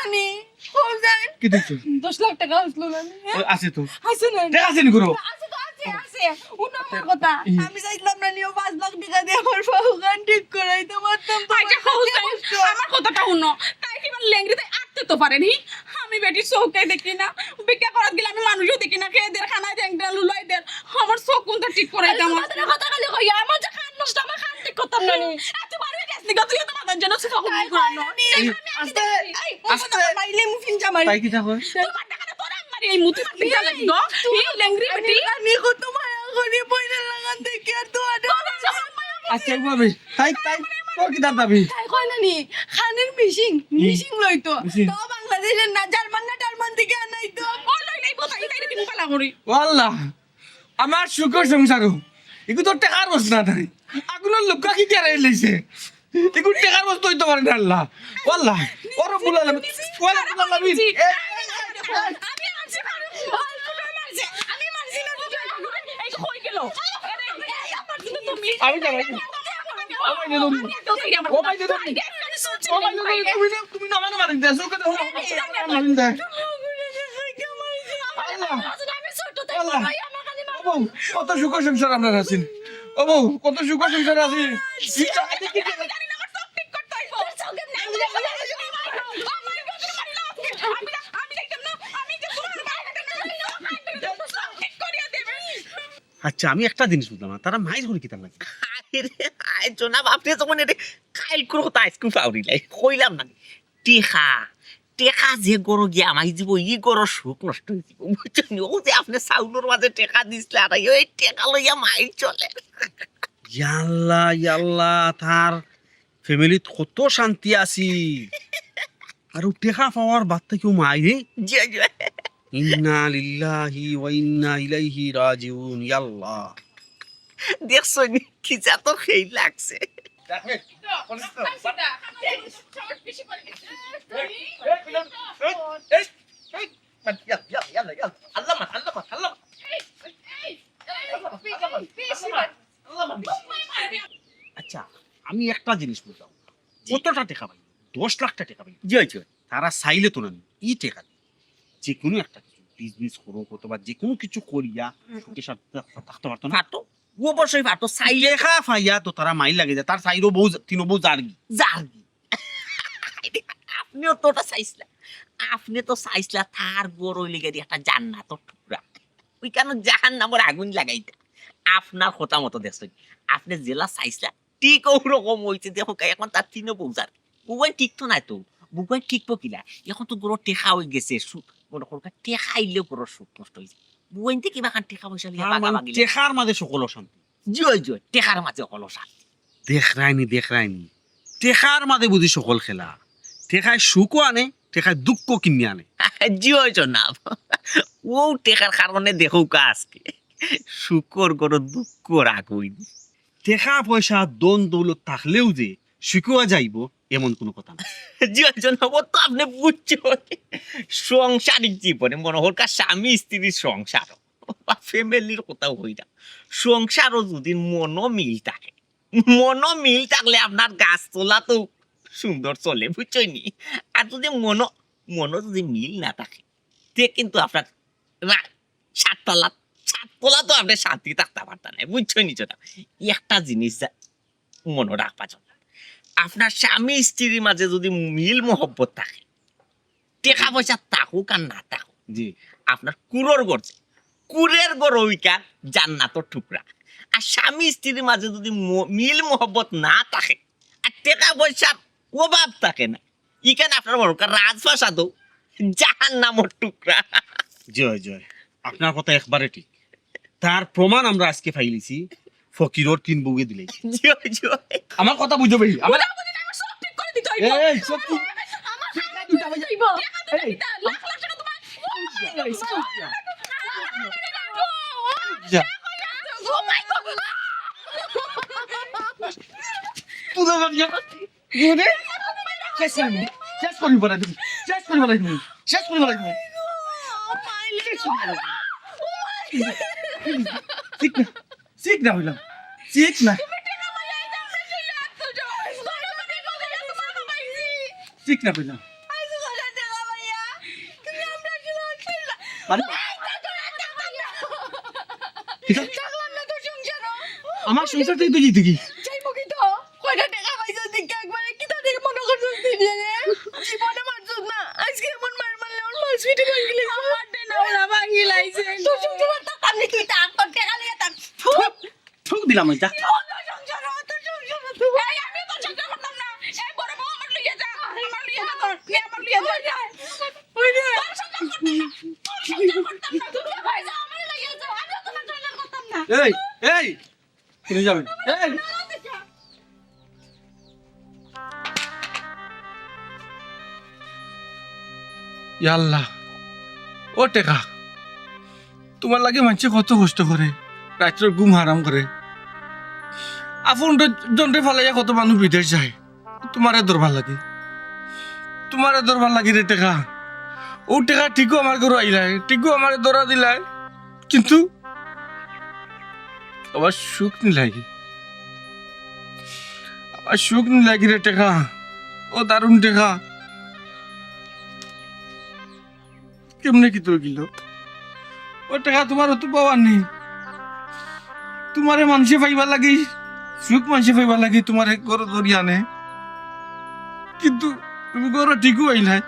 নানি ফৌজান কি দেখছো 10 লাখ টাকা আসলো নানি আছে তো আছে নানি দেখা আছে নি করো আছে তো আছে উনো আমার কথা আমি চাইছিলাম না নিও 5 লাখ টাকা দিয়ে আমার ফৌজান ঠিক করাইতে পারতাম তো আচ্ছা হোসেন আমার কথাটা শুনো তাই কি মানে লেংড়িতে আটতে তো পারেনি আমি বেটি চৌকে দেখি না বিক্রি করাত গেলে আমি মানুষও দেখি না খেয়ে দের খানায় দেন লুলাই দেন আমার চোখ কোনটা ঠিক করে দাম তোমাদের কথা খালি কই আমার যে খান নষ্ট আমার খান ঠিক করতাম নানি এত পারবে গেছনি গো তুই তো মাদান জন্য সুফা কই করানো আস্তে আস্তে মাইলে মুফিন জামাই তাই কি থাকো তোমার টাকা তো তোরা মারি এই মুতি দিতে লাগি গো এই লেংড়ি বেটি আমি কত মায়া করি পয়সা লাগান দেখি আর তো আচ্ছা ভাবি তাই তোর কি দাবি তাই কয় নানি খানের মিশিং লইতো তো বাংলাদেশের না জার্মান থেকে আনাইতো ও লই নাই বোতা ইতাই দিমু পালা করি ওয়াল্লাহ আমার সুখর সংসারও এগু তো টাকার বস না তাই আগুনের লোক কি কেড়ে লইছে এগু টাকার বস তৈতে পারে না আল্লাহ ওয়াল্লাহ ওর বুলালাম ওয়ালা বুলালাম আমি মানছি আমি মানছি না এই তো কই গেল আমার জন্য তুমি আমি যাই আমার জন্য ও ভাই জন্য ও ভাই জন্য তুমি না মানে মারিন দেছো কত মারিন দে আল্লাহ আমি ছোট থেকে আল্লাহ ভাই আমার খালি ও বউ, কত সুখ সংসার আপনার আছেন ও বউ কত সুখ সংসার আছে আচ্ছা আমি একটা জিনিস বুঝলাম না তারা মাইজ করে কিতাম লাগে আয় জনাব আপনি যখন এটা খাইল করে কথা আইসক্রিম পাউরিলাই কইলাম না টেকা টেকা যে গরো গিয়া আমাই দিব ই গরো সুখ নষ্ট হয়ে যাব বুঝছেন ও যে আপনি চাউলের মাঝে টেকা দিছিলে আর ওই টেকা লইয়া মাই চলে ইয়াল্লা তার ফ্যামিলিত কত শান্তি আছি আর টেকা পাওয়ার বার্তা কেউ মাই রে জি জি ইন্না লিল্লাহি ওয়া ইন্না ইলাইহি রাজিউন ইয়াল্লাহ দেখছো নি কি যা তো খেই লাগছে আচ্ছা আমি একটা জিনিস বুঝলাম কতটা টাকা পাই 10 লাখ টাকা পাই জি জি তারা চাইলে তো না ই টাকা দিয়ে যে কোনো একটা কিছু বিজনেস করো অথবা যে কোনো কিছু করিয়া সুখে সাথে থাকতে পারতো না ফাটো অবশ্যই ফাটো চাইলে লেখা ফাইয়া তো তারা মাইল লাগে যায় তার চাইরো বউ তিনো বউ জার্গি জার্গি আপনিও তো ওটা চাইছিলেন আপনি তো চাইছিলা তার বড় লেগে দিয়ে একটা জান্নাতর টুকরা ওই কেন জাহান নামের আগুন লাগাইতে আপনার কথা মতো দেখছেন আপনি জেলা চাইছিলা ঠিক ওরকম হয়েছে দেখো এখন তার তিনো বউ জার্গি বুবাই ঠিক তো নাই তো বুবাই ঠিক কিলা এখন তো গরো টেকা হয়ে গেছে সুখ মনে করো টেকা আইলেও গরো সুখ নষ্ট হয়েছে বুবাইতে কিবা খান টেকা পয়সা লিয়া বাগা বাগিলে টেকার মাঝে সকল শান্তি জয় জয় টেকার মাঝে হলো শান্তি দেখ রায়নি টেকার মাঝে বুঝি সকল খেলা টেকায় সুখও আনে টেকায় দুঃখ কিনে আনে জয় জনাব ও টেকার কারণে দেখো আজকে শুকর গরো দুঃখ রাখুন টেকা পয়সা দন দৌলত থাকলেও যে শিখুয়া যাইব এমন কোনো কথা না জয় জনাব ও তো আপনি বুঝছো সংসারিক জীবনে মনে হোক স্বামী স্ত্রীর সংসার বা ফ্যামিলির কোথাও হই না সংসারও যদি মনোমিল থাকে থাকলে আপনার গাছ তোলা তো সুন্দর চলে বুঝছই নি আর যদি মন যদি মিল না থাকে তে কিন্তু আপনার সাততলা তো আপনি শান্তি থাকতে পারতেন না বুঝছই নি জনাব একটা জিনিস মনে রাখবা জন্য আপনার স্বামী স্ত্রীর মাঝে যদি মিল মহব্বত থাকে টাকা পয়সা থাকুক আর না থাকুক জি আপনার কুরের গড় ওইকা জান্নাতর টুকরা আর স্বামী স্ত্রীর মাঝে যদি মিল মহব্বত না থাকে আর টাকা পয়সার অভাব থাকে না ইখানে আপনার বড় রাজপ্রাসাদও জাহান্নামের টুকরা জয় আপনার কথা একবারে ঠিক তার প্রমাণ আমরা আজকে ফাইলিছি ফকিরর 3 বউয়ে দিলে জয় জয় আমার কথা বুঝো ভাই আমার সব ঠিক করে দিতে হইব এই সব কি আমার টাকা দুটা হইব লাখ লাখ টাকা তোমার যা ও মাই গড তুই না যা গুনে শেষ করি বলা তুমি শেষ করি বলা তুমি শিখ না হইলাম শিখ না শিখ না হইলাম বাড়ি থাকলাম না তোর সংসারও। আমার সংসার থেকে তুই জিতে কি যাইবো কি তো? কয়টা টাকা পাইছস দেখে একবারে কিতা দেখে মনে করছস তুই রে? জীবনে মারছস না। আজকে এমন মার মারলে ওর মাল সুইটে ভাঙি লাইছে। আমার দে না ওরা ভাঙি লাইছে। তোর সংসার তো কামনি তুই তা তোর টাকা লিয়ে তা। ঠুক দিলাম ওই যা তোর সংসার তুই। এই আমি তোর সংসার করতাম না। এই বড় বউ আমার লইয়া যা। আমার লইয়া যা তোর। নে আমার লইয়া যা। ওই রে। তোর সংসার করতাম না। তোর সংসার করতাম না। তুই ভাই যা আমার লইয়া যা। আমি তো তোর সংসার করতাম না। এই এই তুমি যাবেন এই ইয়াল্লাহ ও টেকা তোমার লাগে মানুষে কত কষ্ট করে রাত্রের ঘুম হারাম করে আপন জন্টে ফালাইয়া কত মানুষ বিদেশ যায় তোমারে দরবার লাগে রে টেকা ও টেকা ঠিকও আমার ঘর আইলাই ঠিকও আমার দরা দিলাই কিন্তু আমার সুখ নিলাগি রে টেকা ও দারুণ টেকা কেমনে কি তোর গিল ও টাকা তোমার তো পাওয়ার নেই তোমারে মানুষে পাইবার লাগি সুখ মানুষে পাইবার লাগি তোমার ঘর ধরিয়া আনে কিন্তু তুমি ঘর ঠিকও আইলাই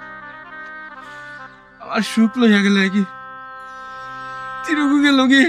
আমার সুখ লইয়া গেলে কি তিরুগু গেল কি